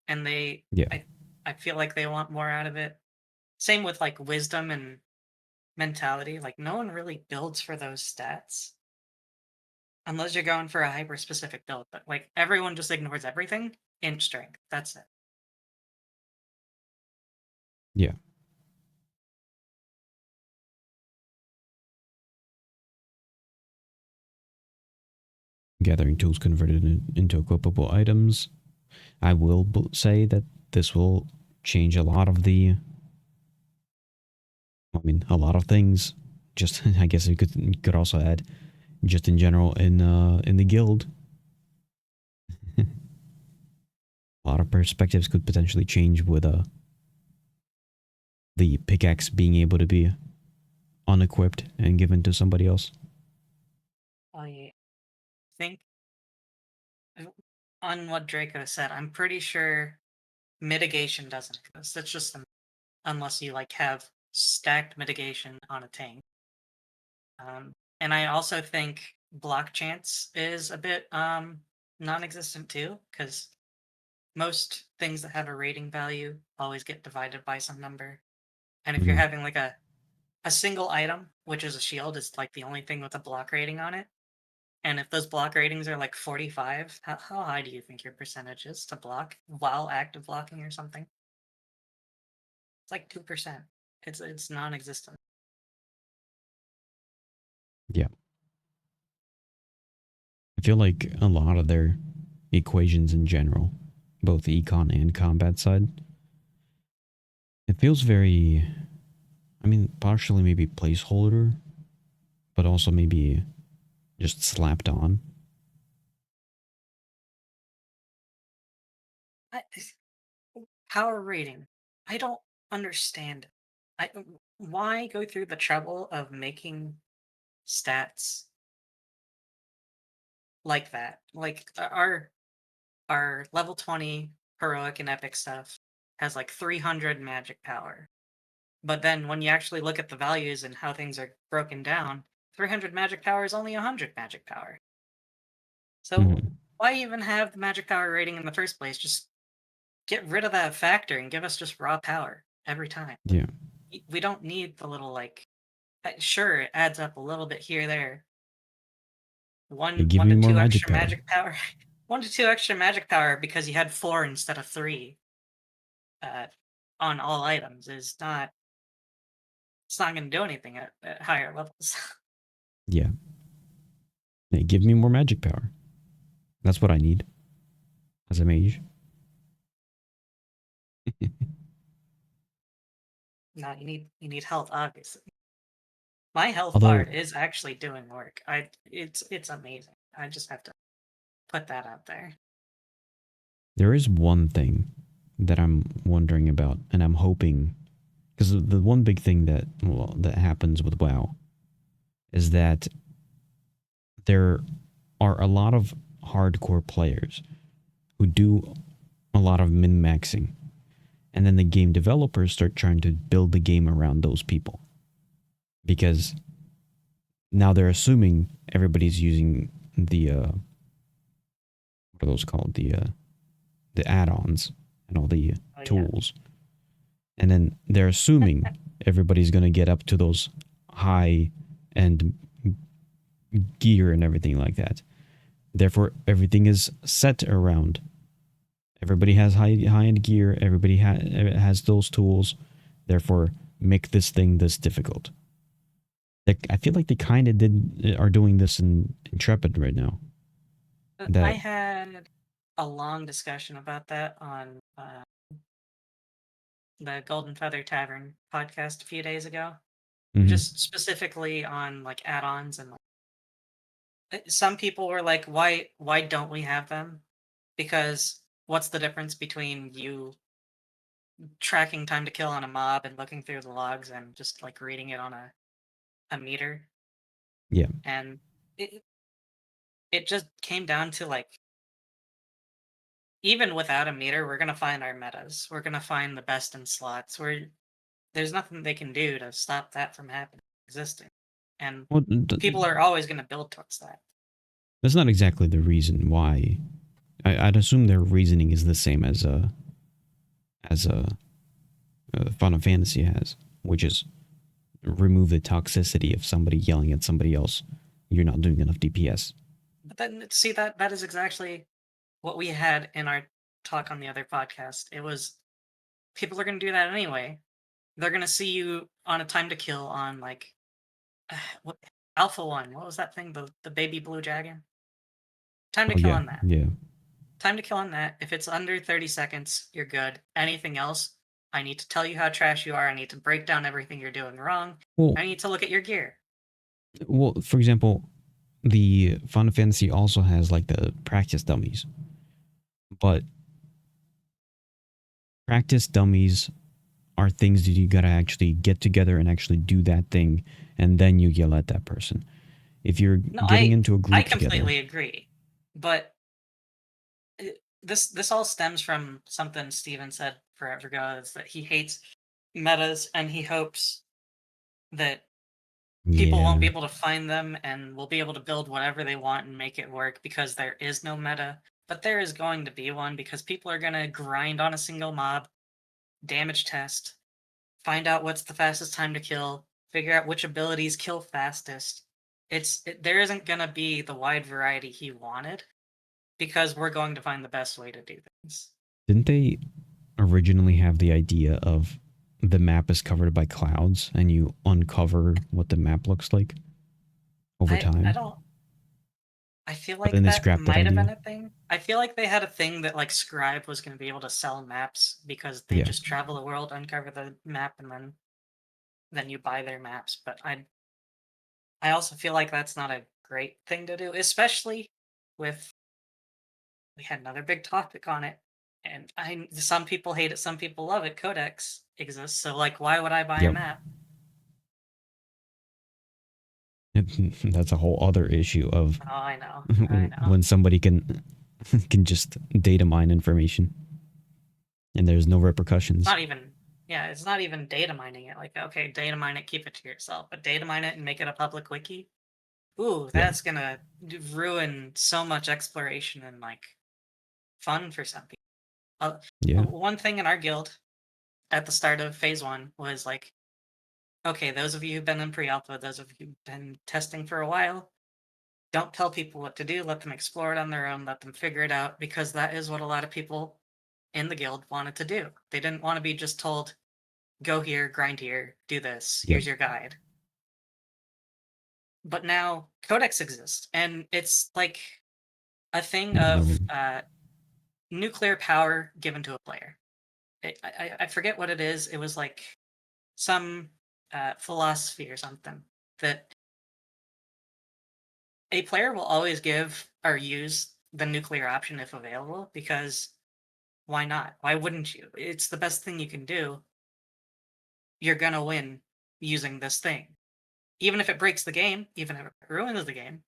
and Yeah. I feel like they want more out of it. Same with like wisdom and mentality. Like no one really builds for those stats unless you're going for a hyper specific build. But like everyone just ignores everything in strength. That's it. Yeah. Gathering tools converted into equipable items. I will say that this will change a lot of the. I mean, a lot of things. Just, I guess you could also add, just in general in the guild. A lot of perspectives could potentially change with the pickaxe being able to be unequipped and given to somebody else. I think on what Draco said, I'm pretty sure mitigation doesn't exist. It's just unless you like have stacked mitigation on a tank. And I also think block chance is a bit non-existent too, because most things that have a rating value always get divided by some number. And if you're Mm-hmm. having like a single item, which is a shield, is like the only thing with a block rating on it. And if those block ratings are like 45, how high do you think your percentage is to block while active blocking or something? It's like 2%. It's non-existent. Yeah. I feel like a lot of their equations in general, both econ and combat side, it feels very, I mean, partially maybe placeholder, but also maybe just slapped on. I, power rating. I don't understand. I why go through the trouble of making stats like that? Like our level 20 heroic and epic stuff has like 300 magic power. But then when you actually look at the values and how things are broken down, 300 magic power is only 100 magic power. So Mm-hmm. why even have the magic power rating in the first place? Just get rid of that factor and give us just raw power every time. Yeah. We don't need the little like. Sure, it adds up a little bit here there. They One give one me to more two magic extra power. magic power. 1 to 2 extra magic power because you had 4 instead of 3 uh, on all items is not. It's not going to do anything at higher levels. Yeah. They give me more magic power. That's what I need as a mage. No, you need health, obviously. My health bar Although is actually doing work. It's amazing. I just have to put that out there. there is one thing that I'm wondering about, and I'm hoping, because the one big thing that happens with WoW is that they're are a lot of hardcore players who do a lot of min-maxing. And then the game developers start trying to build the game around those people. Because now they're assuming everybody's using the what are those called? The add-ons and all the Oh, yeah. tools. And then they're assuming everybody's going to get up to those high-end gear and everything like that. Therefore, everything is set around. Everybody has high-end gear. Everybody has those tools. Therefore, make this thing this difficult. I feel like they kind of are doing this in Intrepid right now. I had a long discussion about that on the Golden Feather Tavern podcast a few days ago, just specifically on like add-ons and some people were like, why don't we have them? Because what's the difference between you tracking time to kill on a mob and looking through the logs and just like reading it on a meter? Yeah. And it just came down to like, even without a meter, we're gonna find our metas. We're gonna find the best in slots. There's nothing they can do to stop that from happening, existing. And Well, people are always gonna build towards that. that's not exactly the reason why. I'd assume their reasoning is the same as Final Fantasy has, which is remove the toxicity of somebody yelling at somebody else. You're not doing enough DPS. But then see that is exactly what we had in our talk on the other podcast. It was people are gonna do that anyway. They're gonna see you on a time to kill on like what Alpha One. What was that thing? The baby blue dragon. Time to Oh kill yeah, on that. yeah. Time to kill on that. If it's under 30 seconds, you're good. Anything else, I need to tell you how trash you are. I need to break down everything you're doing wrong. Well, I need to look at your gear. well, for example, the Final Fantasy also has like the practice dummies, but practice dummies are things that you gotta actually get together and actually do that thing, and then you yell at that person. If you're No, getting into a I group together, completely agree. But this all stems from something Steven said forever ago, is that he hates metas and he hopes that people won't be yeah. able to find them and will be able to build whatever they want and make it work because there is no meta. But there is going to be one because people are going to grind on a single mob, damage test, find out what's the fastest time to kill, figure out which abilities kill fastest. There isn't going to be the wide variety he wanted because we're going to find the best way to do things. Didn't they originally have the idea of the map is covered by clouds and you uncover what the map looks like over time? I don't. I feel But like then they that scrapped that might have been idea. a thing. I feel like they had a thing that like Scribe was going to be able to sell maps because they Yeah. just travel the world, uncover the map, and then you buy their maps. But I also feel like that's not a great thing to do, especially with we had another big topic on it, and some people hate it, some people love it. Codex exists, so like, why would I buy a Yep. map? That's a whole other issue of Oh, I know. when somebody can just data mine information and there's no repercussions. Not even, yeah, it's not even data mining it. Like, okay, data mine it, keep it to yourself, but data mine it and make it a public wiki. Ooh, Yeah. that's gonna ruin so much exploration and like fun for some people. Yeah. One thing in our guild at the start of phase one was like, okay, those of you who've been in pre-alpha, those of you who've been testing for a while, don't tell people what to do. Let them explore it on their own. Let them figure it out, because that is what a lot of people in the guild wanted to do. They didn't want to be just told, go here, grind here, do this, Yep. here's your guide. But now Codex exists, and it's like a thing of nuclear power given to a player. I forget what it is. It was like some philosophy or something that a player will always give or use the nuclear option if available, because why not? Why wouldn't you? It's the best thing you can do. You're gonna win using this thing. Even if it breaks the game, even if it ruins the game,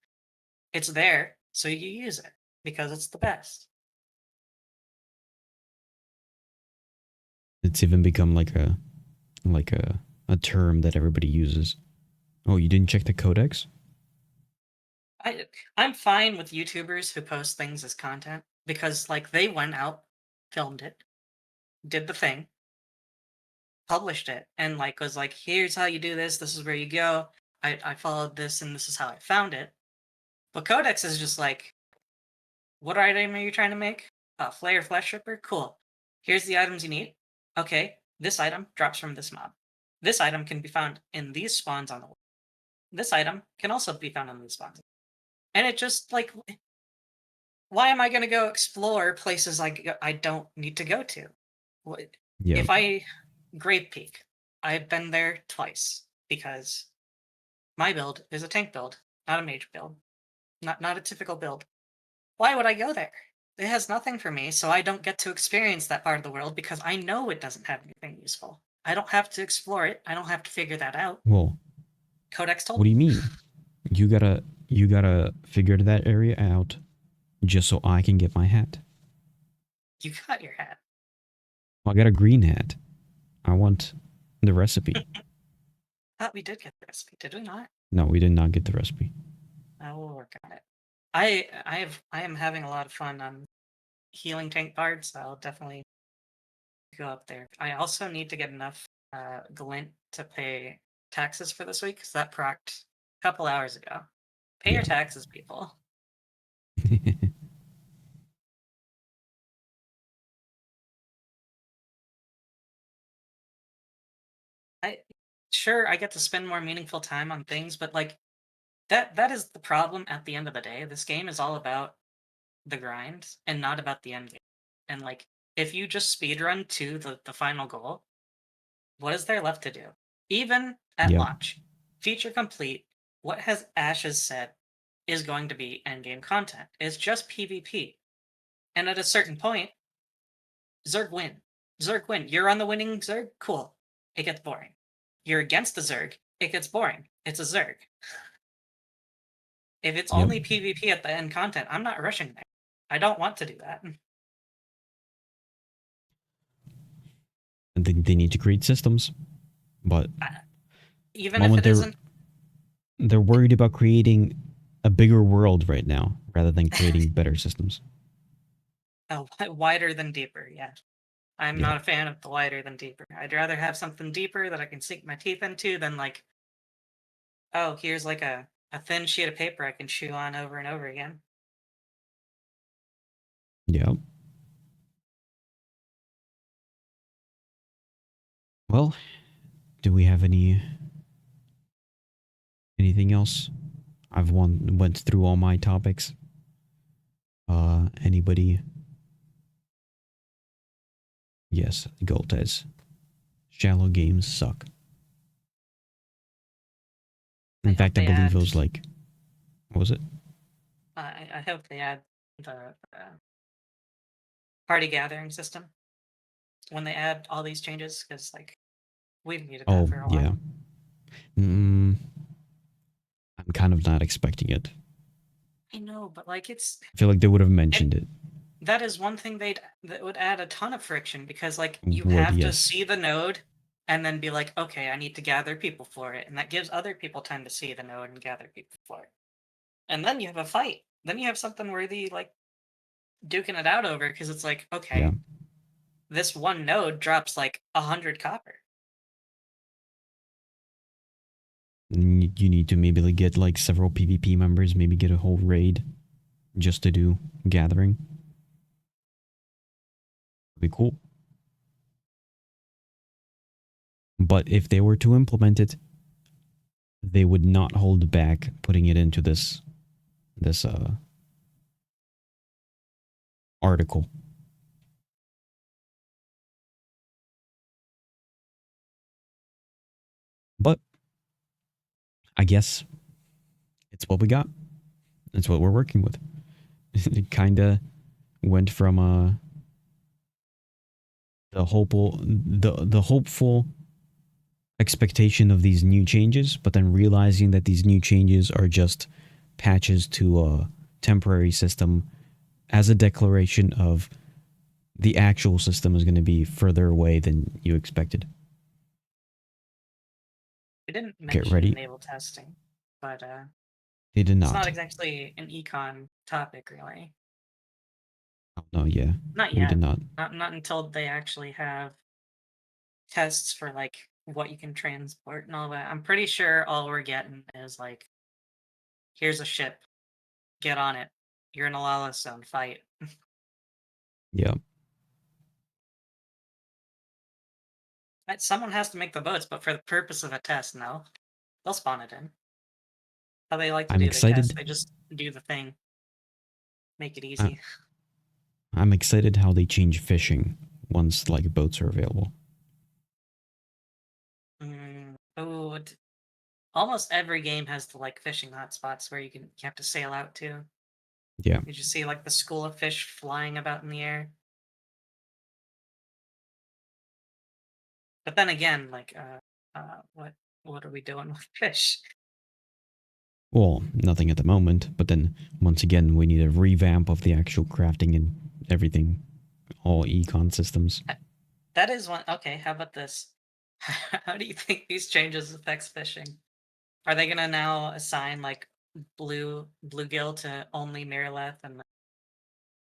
it's there. so you use it because it's the best. It's even become like a term that everybody uses. Oh, you didn't check the codex? I'm fine with YouTubers who post things as content because like they went out, filmed it, did the thing, published it, and like was like, here's how you do this, this is where you go. I followed this and this is how I found it. But Codex is just like, what item are you trying to make? A Flare Flesh Ripper? Cool. Here's the items you need. Okay, this item drops from this mob. This item can be found in these spawns on the wall. This item can also be found on these spawns. And it just like, why am I going to go explore places I don't need to go to? Yeah. If I Grave Peak, I've been there twice because my build is a tank build, not a mage build, not a typical build. Why would I go there? It has nothing for me, so I don't get to experience that part of the world because I know it doesn't have anything useful. I don't have to explore it. I don't have to figure that out. Well, Codex told what do you me. mean? You gotta figure that area out just so I can get my hat. You got your hat. Well, I got a green hat. I want the recipe. Thought we did get the recipe, did we not? No, we did not get the recipe. I will work on it. I am having a lot of fun on healing tank cards. So I'll definitely go up there. I also need to get enough glint to pay taxes for this week because that procced a couple hours ago. Pay your Yeah. taxes, people. I sure I get to spend more meaningful time on things, but like that is the problem at the end of the day. This game is all about the grind and not about the end game. And like if you just speedrun to the final goal, what is there left to do? Even at Yep. launch, feature complete, what has Ashes said is going to be endgame content. It's just PvP. And at a certain point, Zerg win. Zerg win. You're on the winning Zerg? Cool. It gets boring. You're against the Zerg. It gets boring. It's a Zerg. If it's Yep. only PvP at the end content, I'm not rushing there. I don't want to do that. And they need to create systems, but Even if moment it isn't. they're worried about creating a bigger world right now rather than creating better systems. Oh, wider than deeper, yeah. I'm Yeah. not a fan of the wider than deeper. I'd rather have something deeper that I can sink my teeth into than like, oh, here's like a thin sheet of paper I can chew on over and over again. Yep. Well, do we have anything else? I've went through all my topics. Anybody? Yes, Goltez. Shallow games suck. In fact, I believe it was like, what was it? I hope they add the party gathering system when they add all these changes because like we've needed that for a while. Yeah. I'm kind of not expecting it. I know, but like I feel like they would have mentioned it. that is one thing that would add a ton of friction because like you Would, have to yes. see the node and then be like, okay, I need to gather people for it, and that gives other people time to see the node and gather people for it. And then you have a fight. Then you have something worthy like duking it out over because it's like, okay, Yeah. this one node drops like 100 copper. You need to maybe like get like several PvP members, maybe get a whole raid just to do gathering. Be cool. But if they were to implement it, they would not hold back putting it into this article. But I guess it's what we got. It's what we're working with. It kind of went from the hopeful expectation of these new changes, but then realizing that these new changes are just patches to temporary system as a declaration of the actual system is going to be further away than you expected. We didn't Get mention ready. naval testing, but They did it's not not. exactly an econ topic, really. Oh, no, yeah. Not We did yet. not. Not until they actually have tests for like what you can transport and all that. I'm pretty sure all we're getting is like, here's a ship, get on it. You're in a lawless zone, fight. Yeah. Someone has to make the boats, but for the purpose of a test, no. They'll spawn it in. How they like to I'm do their tests, excited. they just do the thing. Make it I, easy. I'm excited how they change fishing once like boats are available. Oh, almost every game has the like fishing hotspots where you have to sail out to. Yeah. You just see like the school of fish flying about in the air. But then again, like what are we doing with fish? Well, nothing at the moment, but then once again, we need a revamp of the actual crafting and everything, all econ systems. That is one. Okay, how about this? How do you think these changes affects fishing? Are they gonna now assign like bluegill to only Miraleth and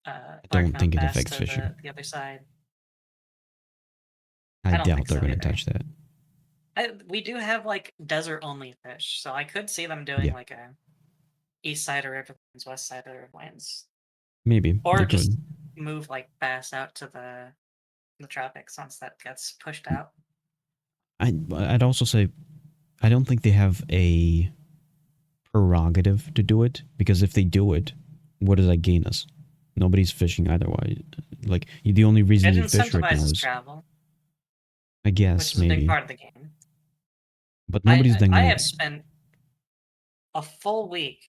I don't largemouth think it bass affects to fishing. the other side? I I don't doubt think they're so going to either. touch that. We do have like desert only fish, so I could see them doing Yeah, like a east side of Riverlands, west side of Riverlands, maybe or they just could. move like bass out to the tropics once that gets pushed out. I'd also say I don't think they have a prerogative to do it because if they do it, what does that gain us? Nobody's fishing either way. Like the only reason It you fish right now incentivizes is, travel, I which guess, is a big maybe, part of the game. but I nobody's then I, I gonna. have spent a full week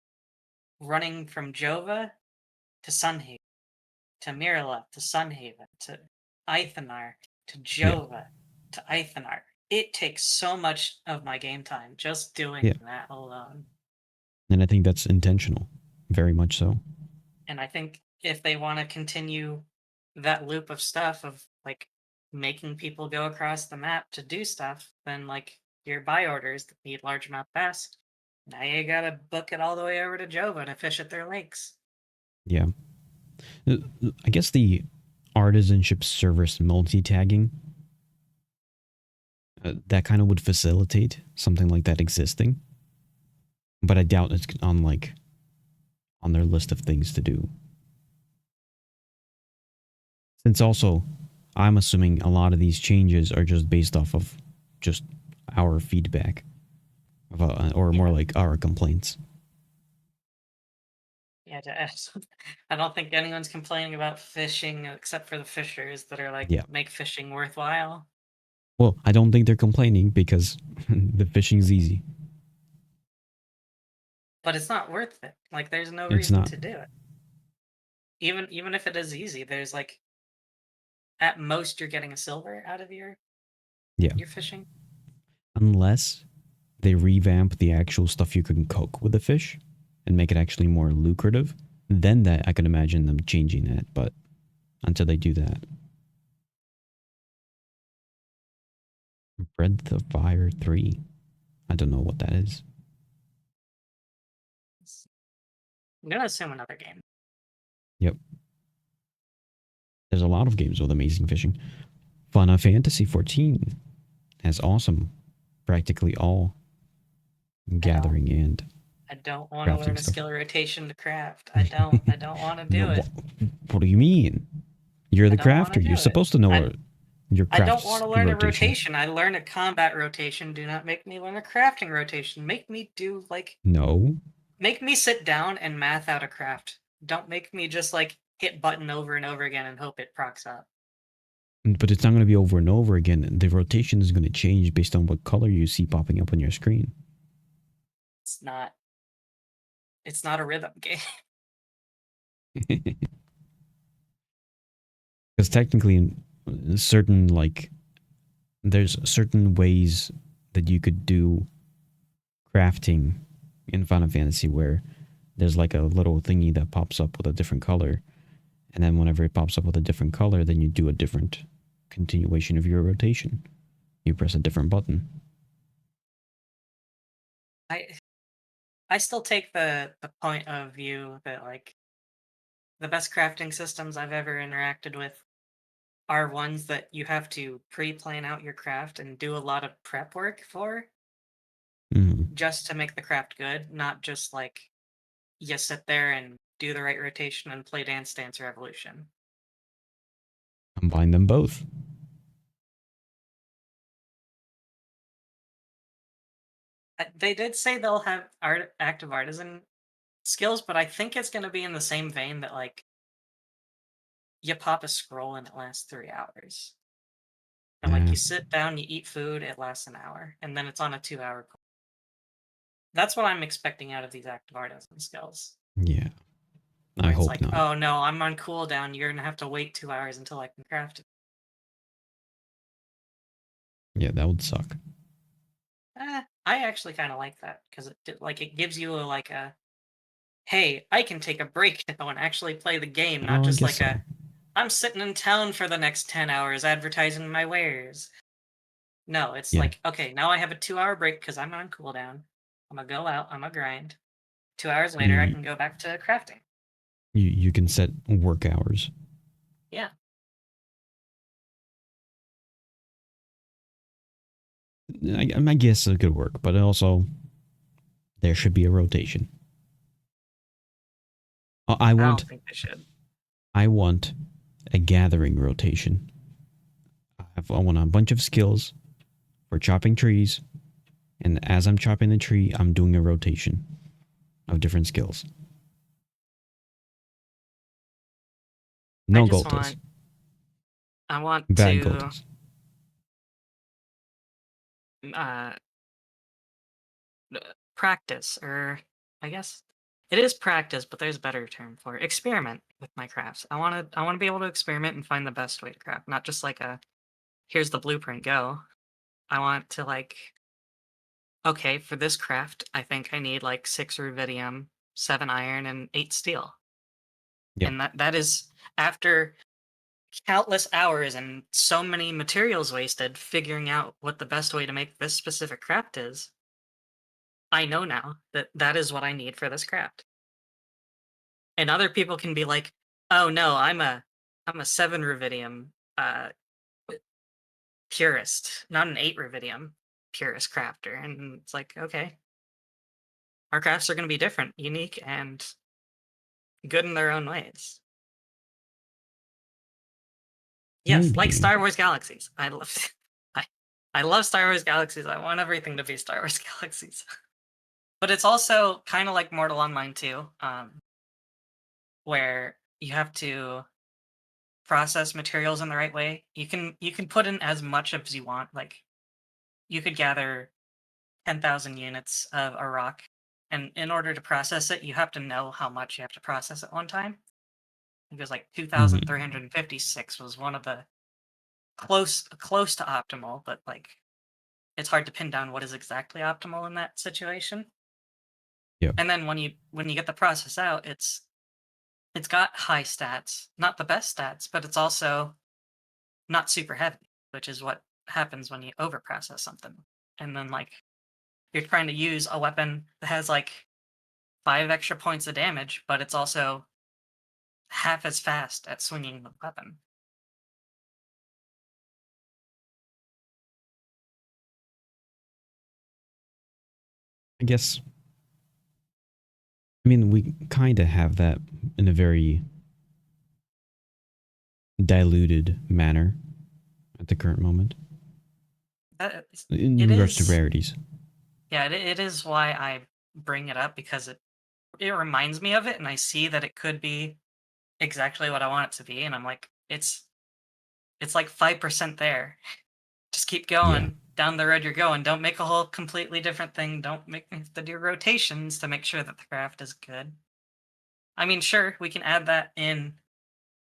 running from Jova to Sunhaven to Miraleth to Sunhaven to Eithnar to Yeah, Jova to Eithnar. It takes so much of my game time just doing yeah, that alone. and I think that's intentional, very much so. And I think if they want to continue that loop of stuff of like making people go across the map to do stuff, then like your buy orders that need largemouth bass, now you gotta book it all the way over to Jova to fish at their lakes. Yeah, I guess the artisanship service multi-tagging that kind of would facilitate something like that existing, but I doubt it's on like on their list of things to do. Since also, I'm assuming a lot of these changes are just based off of just our feedback, of, or more Yeah, like our complaints. yeah. I don't think anyone's complaining about fishing except for the fishers that are like Yeah. make fishing worthwhile. Well, I don't think they're complaining because the fishing's easy. But it's not worth it. Like there's no It's reason not. to do it. Even if it is easy, there's like at most you're getting a silver out of Yeah. your fishing. Unless they revamp the actual stuff you can cook with the fish and make it actually more lucrative, then that I can imagine them changing that. But until they do that, Breath of Fire 3. I don't know what that is. I'm gonna assume another game. Yep. There's a lot of games with amazing fishing. Final Fantasy 14 has awesome, practically all gathering and I don't want to learn crafting a stuff. skill rotation to craft. I don't. I don't want to No, do it. what do you mean? You're I the don't want crafter. to You're do it. supposed to know I your I don't want craft's to learn a rotation. rotation. I learn a combat rotation. Do not make me learn a crafting rotation. Make me do like No, make me sit down and math out a craft. Don't make me just like hit button over and over again and hope it procs up. but it's not going to be over and over again. The rotation is going to change based on what color you see popping up on your screen. It's not. It's not a rhythm game. Because technically, in certain like there's certain ways that you could do crafting in Final Fantasy where there's like a little thingy that pops up with a different color. And then whenever it pops up with a different color, then you do a different continuation of your rotation. You press a different button. I I still take the point of view that like the best crafting systems I've ever interacted with are ones that you have to pre-plan out your craft and do a lot of prep work for Mm. just to make the craft good, not just like you sit there and do the right rotation and play Dance Dance Revolution. Combine them both. They did say they'll have active artisan skills, but I think it's going to be in the same vein that like you pop a scroll and it lasts 3 hours. And like Yeah. you sit down, you eat food, it lasts an hour, and then it's on a 2 hour. That's what I'm expecting out of these active artisan skills. Yeah. I Where it's hope like, not. oh no, I'm on cooldown. You're gonna have to wait 2 hours until I can craft it. Yeah, that would suck. I actually kind of like that because it gives you like a hey, I can take a break now and actually play the game, not Oh, I just guess like so. a I'm sitting in town for the next 10 hours advertising my wares. No, it's Yeah. like okay, now I have a 2 hour break because I'm on cooldown. I'm gonna go out. I'm gonna grind. 2 hours later, I You can go back to crafting. you can set work hours. Yeah. I guess it could work, but also there should be a rotation. I I want don't think they should. I want a gathering rotation. I want a bunch of skills for chopping trees, and as I'm chopping the tree, I'm doing a rotation of different skills. I No just goalters. want I want Bad to goalters. uh practice, or I guess it is practice, but there's a better term for it. Experiment with my crafts. I want to be able to experiment and find the best way to craft, not just like a here's the blueprint, go. I want to like okay, for this craft, I think I need like 6 rubidium, 7 iron, and 8 steel. Yep. And that is after countless hours and so many materials wasted figuring out what the best way to make this specific craft is. I know now that that is what I need for this craft. And other people can be like, "Oh no, I'm a 7 rubidium purist, not an 8 rubidium purist crafter." And it's like, okay, our crafts are going to be different, unique, and good in their own ways. Yes, like Maybe. Star Wars Galaxies. I love I I love Star Wars Galaxies. I want everything to be Star Wars Galaxies. But it's also kind of like Mortal Online too, where you have to process materials in the right way. You can put in as much as you want. Like you could gather 10,000 units of a rock, and in order to process it, you have to know how much you have to process at one time. Because like Mm-hmm. 2,356 was one of the close to optimal, but like it's hard to pin down what is exactly optimal in that situation. Yep. And then when you get the process out, it's got high stats, not the best stats, but it's also not super heavy, which is what happens when you overprocess something. And then like you're trying to use a weapon that has like 5 extra points of damage, but it's also half as fast at swinging the weapon. I guess. I mean, we kind of have that in a very diluted manner at the current moment in It regards to is, rarities. yeah, it is why I bring it up because it reminds me of it, and I see that it could be exactly what I want it to be, and I'm like, it's like 5% there. Just keep Yeah. going down the road you're going. Don't make a whole completely different thing. Don't make me have to do rotations to make sure that the craft is good. I mean, sure, we can add that in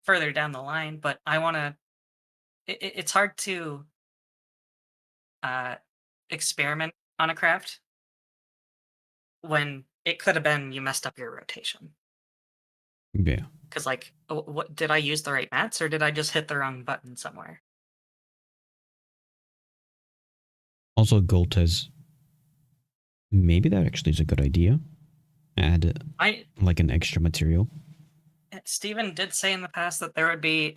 further down the line, but I want to. It's hard to uh, experiment on a craft when it could have been you messed up your rotation. Yeah. Because, like, what did I use the right mats or did I just hit the wrong button somewhere? Also, Goltez. Maybe that actually is a good idea. Add I like an extra material. Steven did say in the past that there would be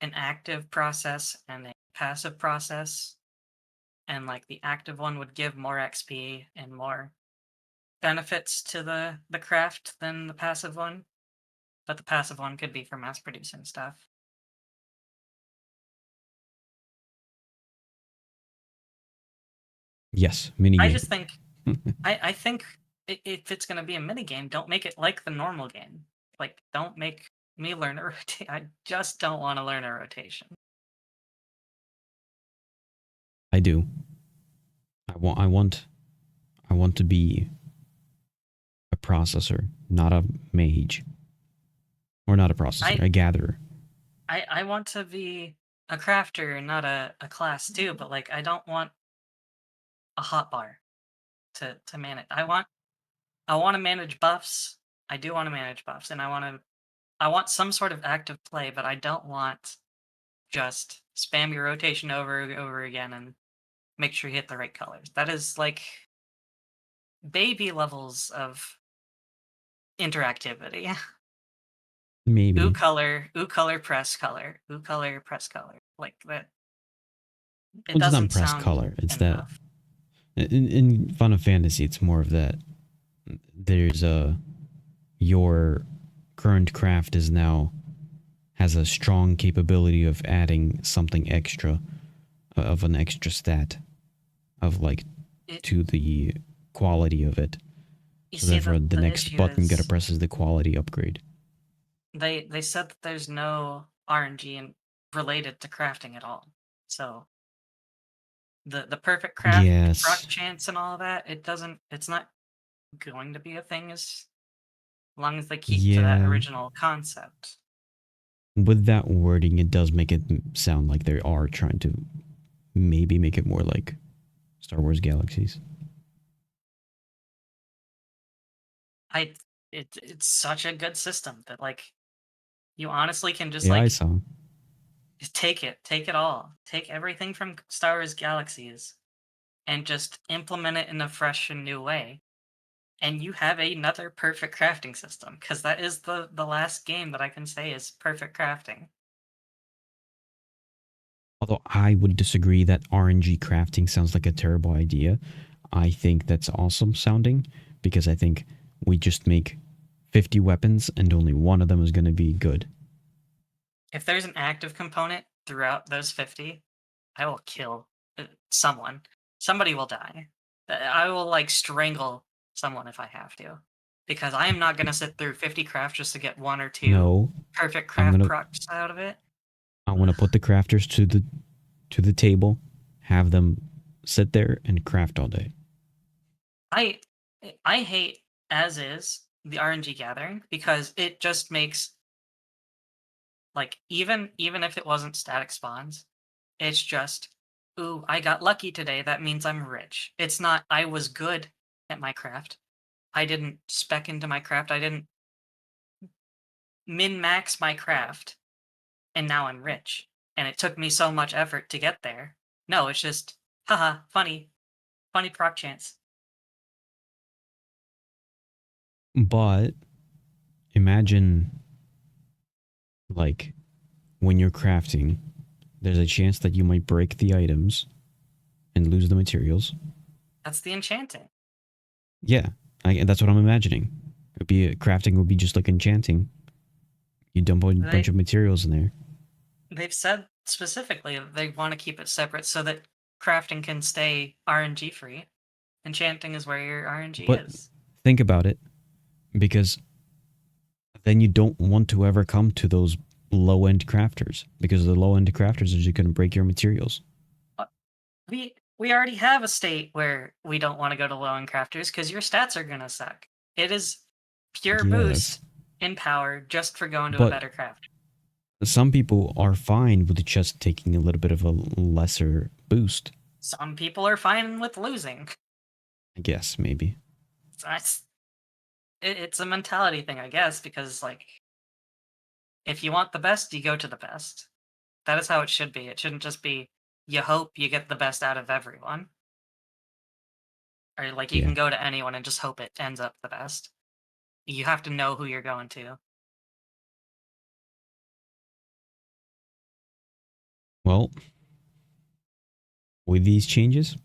an active process and a passive process, and like the active one would give more XP and more benefits to the craft than the passive one, but the passive one could be for mass producing stuff. Yes, mini I game. just think I think if it's gonna be a mini game, don't make it like the normal game. Like, don't make me learn a rotation. I just don't want to learn a rotation. I do. I want to be a processor, not a mage. Or not a processor, I a gatherer. I want to be a crafter, not a class too. But like, I don't want a hotbar to manage. I want to manage buffs. I do want to manage buffs, and I want some sort of active play, but I don't want just spam your rotation over and over again and make sure you hit the right colors. That is like baby levels of interactivity. Maybe. Ooh color, press color, ooh color, press color. Like that, it Well, it's not doesn't press sound color. It's that enough. in Final Fantasy, it's more of that. There's a your current craft is now has a strong capability of adding something extra of an extra stat of like It, to the quality of it. you So see, therefore, the the next issue button you gotta is press is the quality upgrade. they said that there's no RNG related to crafting at all. So the perfect craft, proc Yes. chance, and all that, it's not going to be a thing as long as they keep to that Yeah. original concept. With that wording, it does make it sound like they are trying to maybe make it more like Star Wars Galaxies. I it's such a good system that like you honestly can just AI like song. just take it all, take everything from Star Wars Galaxies and just implement it in a fresh and new way. And you have another perfect crafting system because that is the last game that I can say is perfect crafting. Although I would disagree that RNG crafting sounds like a terrible idea. I think that's awesome sounding because I think we just make 50 weapons and only one of them is going to be good. If there's an active component throughout those 50, I will kill someone. Somebody will die. I will like strangle someone if I have to. Because I am not going to sit through 50 crafts just to get one or two No, perfect I'm craft gonna procs out of it. I want Ugh. to put the crafters to the table, have them sit there and craft all day. I I hate as is the RNG gathering because it just makes like even if it wasn't static spawns, it's just ooh, I got lucky today. That means I'm rich. It's not I was good at my craft. I didn't spec into my craft. I didn't min max my craft and now I'm rich. And it took me so much effort to get there. No, it's just haha, funny proc chance. But imagine like when you're crafting, there's a chance that you might break the items and lose the materials. That's the enchanting. Yeah, that's what I'm imagining. Crafting would be just like enchanting. You dump a bunch They of materials in there. they've said specifically that they want to keep it separate so that crafting can stay RNG free. Enchanting is where your RNG But is. think about it, because then you don't want to ever come to those low end crafters because the low end crafters are just going to break your materials. Uh, we already have a state where we don't want to go to low end crafters because your stats are gonna suck. It is pure Yes, boost in power just for going to a but better craft. some people are fine with just taking a little bit of a lesser boost. Some people are fine with losing. I guess maybe. it's a mentality thing, I guess, because like if you want the best, you go to the best. That is how it should be. It shouldn't just be you hope you get the best out of everyone. Or like you Yeah. can go to anyone and just hope it ends up the best. You have to know who you're going to. Well, with these changes,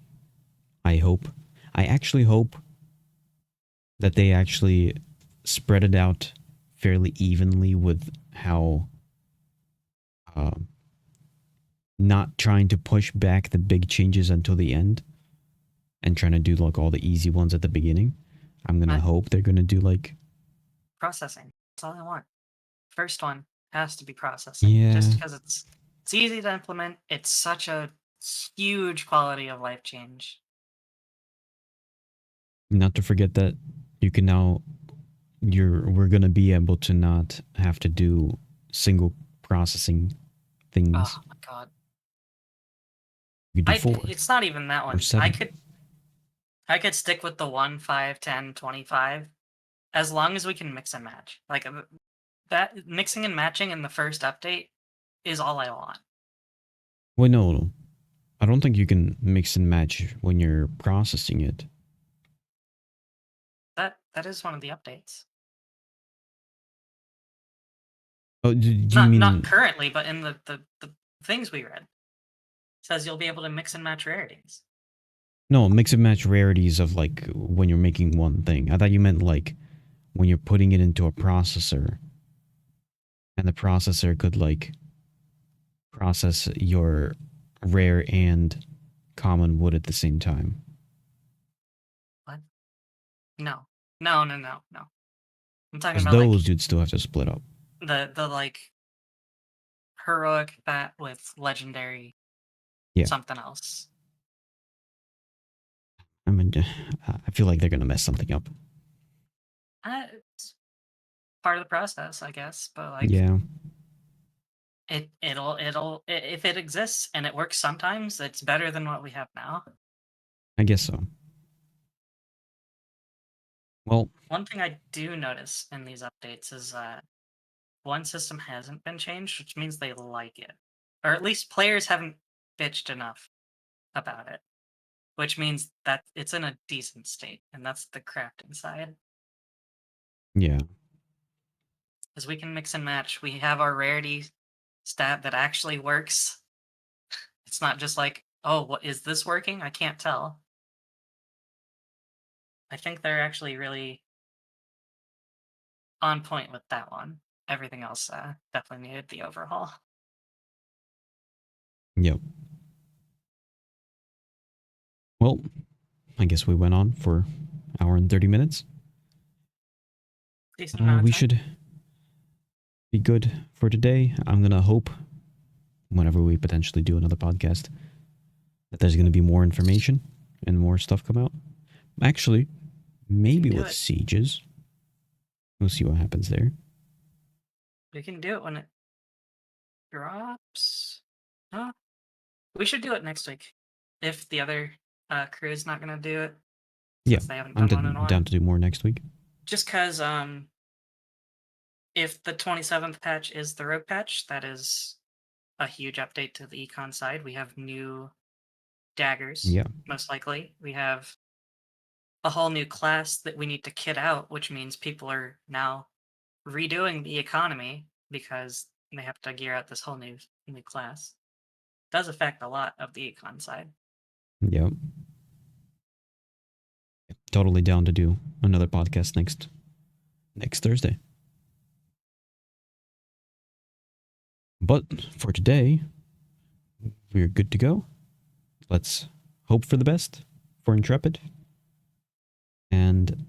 I actually hope that they actually spread it out fairly evenly with how um, not trying to push back the big changes until the end and trying to do like all the easy ones at the beginning. I'm gonna I, hope they're gonna do like processing. That's all I want. First one has to be processing. yeah, Just because it's easy to implement. It's such a huge quality of life change. not to forget that you can now we're gonna be able to not have to do single processing Oh things. my god. You could do four It's not even that or one. seven. I could stick with the 1, 5, 10, 25 as long as we can mix and match. Like that mixing and matching in the first update is all I want. Wait, no. I don't think you can mix and match when you're processing it. That is one of the updates. Oh, do you Not mean currently, but in the things we read. It says you'll be able to mix and match rarities. no mix and match rarities of like when you're making one thing? I thought you meant like when you're putting it into a processor, and the processor could like process your rare and common wood at the same time. What? No. No, no, no, no. I'm talking Because about like those you'd still have to split up. the like heroic bat with legendary Yeah, something else. I mean, I feel like they're gonna mess something up. It's part of the process, I guess. But like Yeah, if it exists and it works sometimes, it's better than what we have now. I guess so. Well, One thing I do notice in these updates is that one system hasn't been changed, which means they like it. Or at least players haven't bitched enough about it, which means that it's in a decent state, and that's the crafting side. yeah, Because we can mix and match. We have our rarity stat that actually works. It's not just like, oh, what is this working? I can't tell. I think they're actually really on point with that one. Everything else definitely needed the overhaul. yep. Well, I guess we went on for hour and 30 minutes. Decent amount of We time. should be good for today. I'm gonna hope whenever we potentially do another podcast that there's gonna be more information and more stuff come out. Actually, maybe Do with it. sieges. We'll see what happens there. We can do it when it drops. Huh? We should do it next week. If the other crew is not going to do it, Yeah, since they haven't I'm done one in a while. down to do more next week. Just because if the 27th patch is the rogue patch, that is a huge update to the econ side. We have new daggers, Yeah, most likely. We have a whole new class that we need to kit out, which means people are now redoing the economy because they have to gear out this whole new class. Does affect a lot of the econ side. yeah. Totally down to do another podcast next Thursday. But for today, we're good to go. Let's hope for the best for Intrepid. And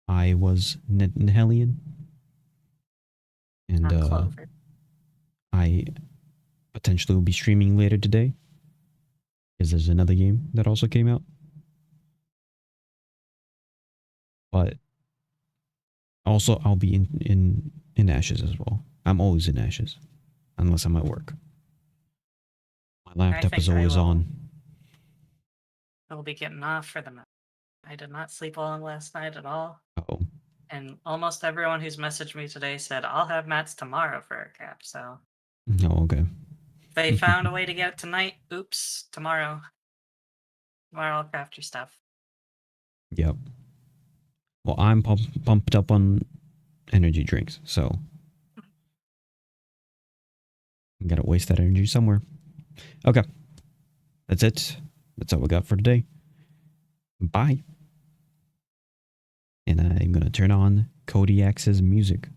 I was Nehelion. And On Clover. I potentially will be streaming later today. Because there's another game that also came out. But also I'll be in Ashes as well. I'm always in Ashes. Unless I'm at work. My I laptop is think I always on. will be getting off for the night. I did not sleep well last night at all. Oh, And almost everyone who's messaged me today said, I'll have mats tomorrow for a cap. So no, okay. if they found a way to get it tonight, oops, tomorrow. Tomorrow I'll craft your stuff. Yep. Well, I'm pumped up on energy drinks, so gotta waste that energy somewhere. Okay. That's it. That's all we got for today. Bye. And I'm gonna turn on Kodiak's music.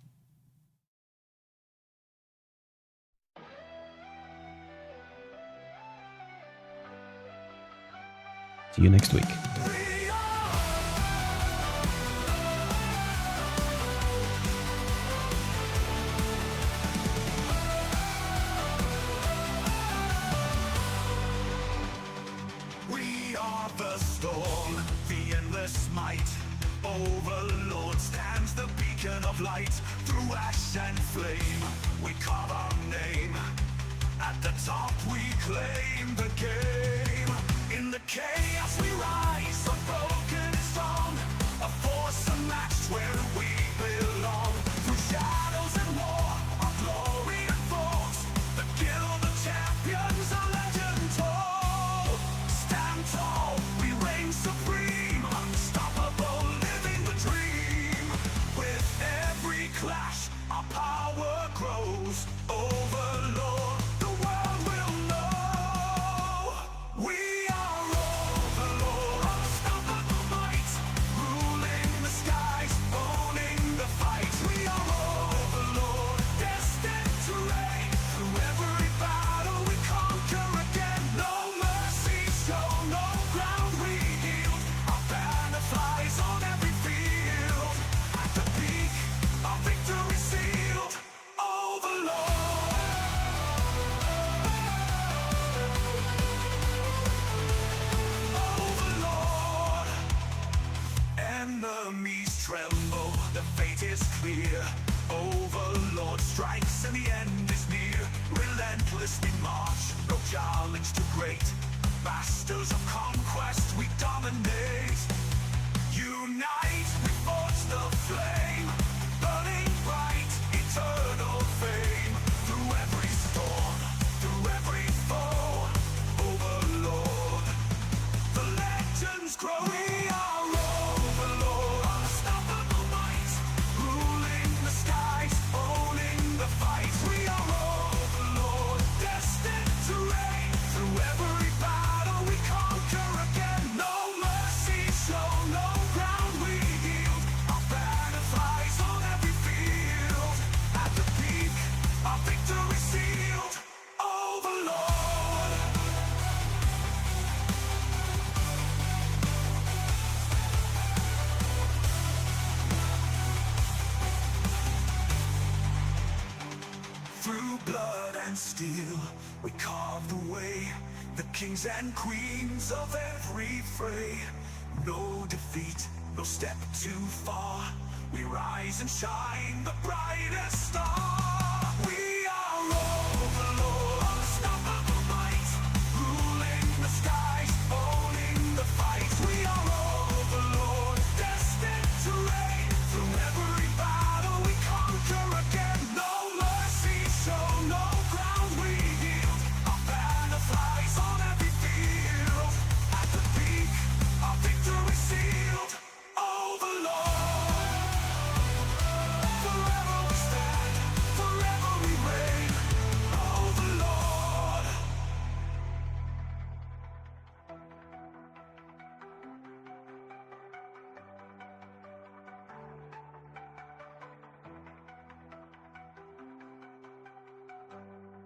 See you next week. We are the storm, the endless might. Overlord stands the beacon of light. Through ash and flame, we carve our name. At the top we claim the game. In the chaos we rise, unbroken and strong. A force unmatched where we belong. Through shadows and war, our glory unfolds. The guild of champions, a legend told. Stand tall, we reign supreme. Unstoppable, living the dream. With every clash, our power grows. Overlord, the world will know. We are Overlord, unstoppable might. Ruling the skies, owning the fight. We are Overlord, destined to reign. Through every battle we conquer again. No mercy shown, no ground we healed. Our banner flies on every field. At the peak, our victory sealed. Overlord. Overlord. Enemies tremble, the fate is clear. Overlord strikes and the end is near. Relentlessly march, no challenge too great. Masters of conquest, we dominate. Unite, we forge the flame. Burning bright, eternal fame. Through every storm, through every foe. Overlord, the legends grow. We are Overlord, unstoppable might. Ruling the skies, owning the fight. We are Overlord, destined to reign. Through every battle we conquer again. No mercy shown, no ground we healed. Our banner flies on every field. At the peak, our victory sealed. Overlord. Through blood and steel, we carve the way. The kings and queens of every fray. No defeat, no step too far. We rise and shine, the brightest star.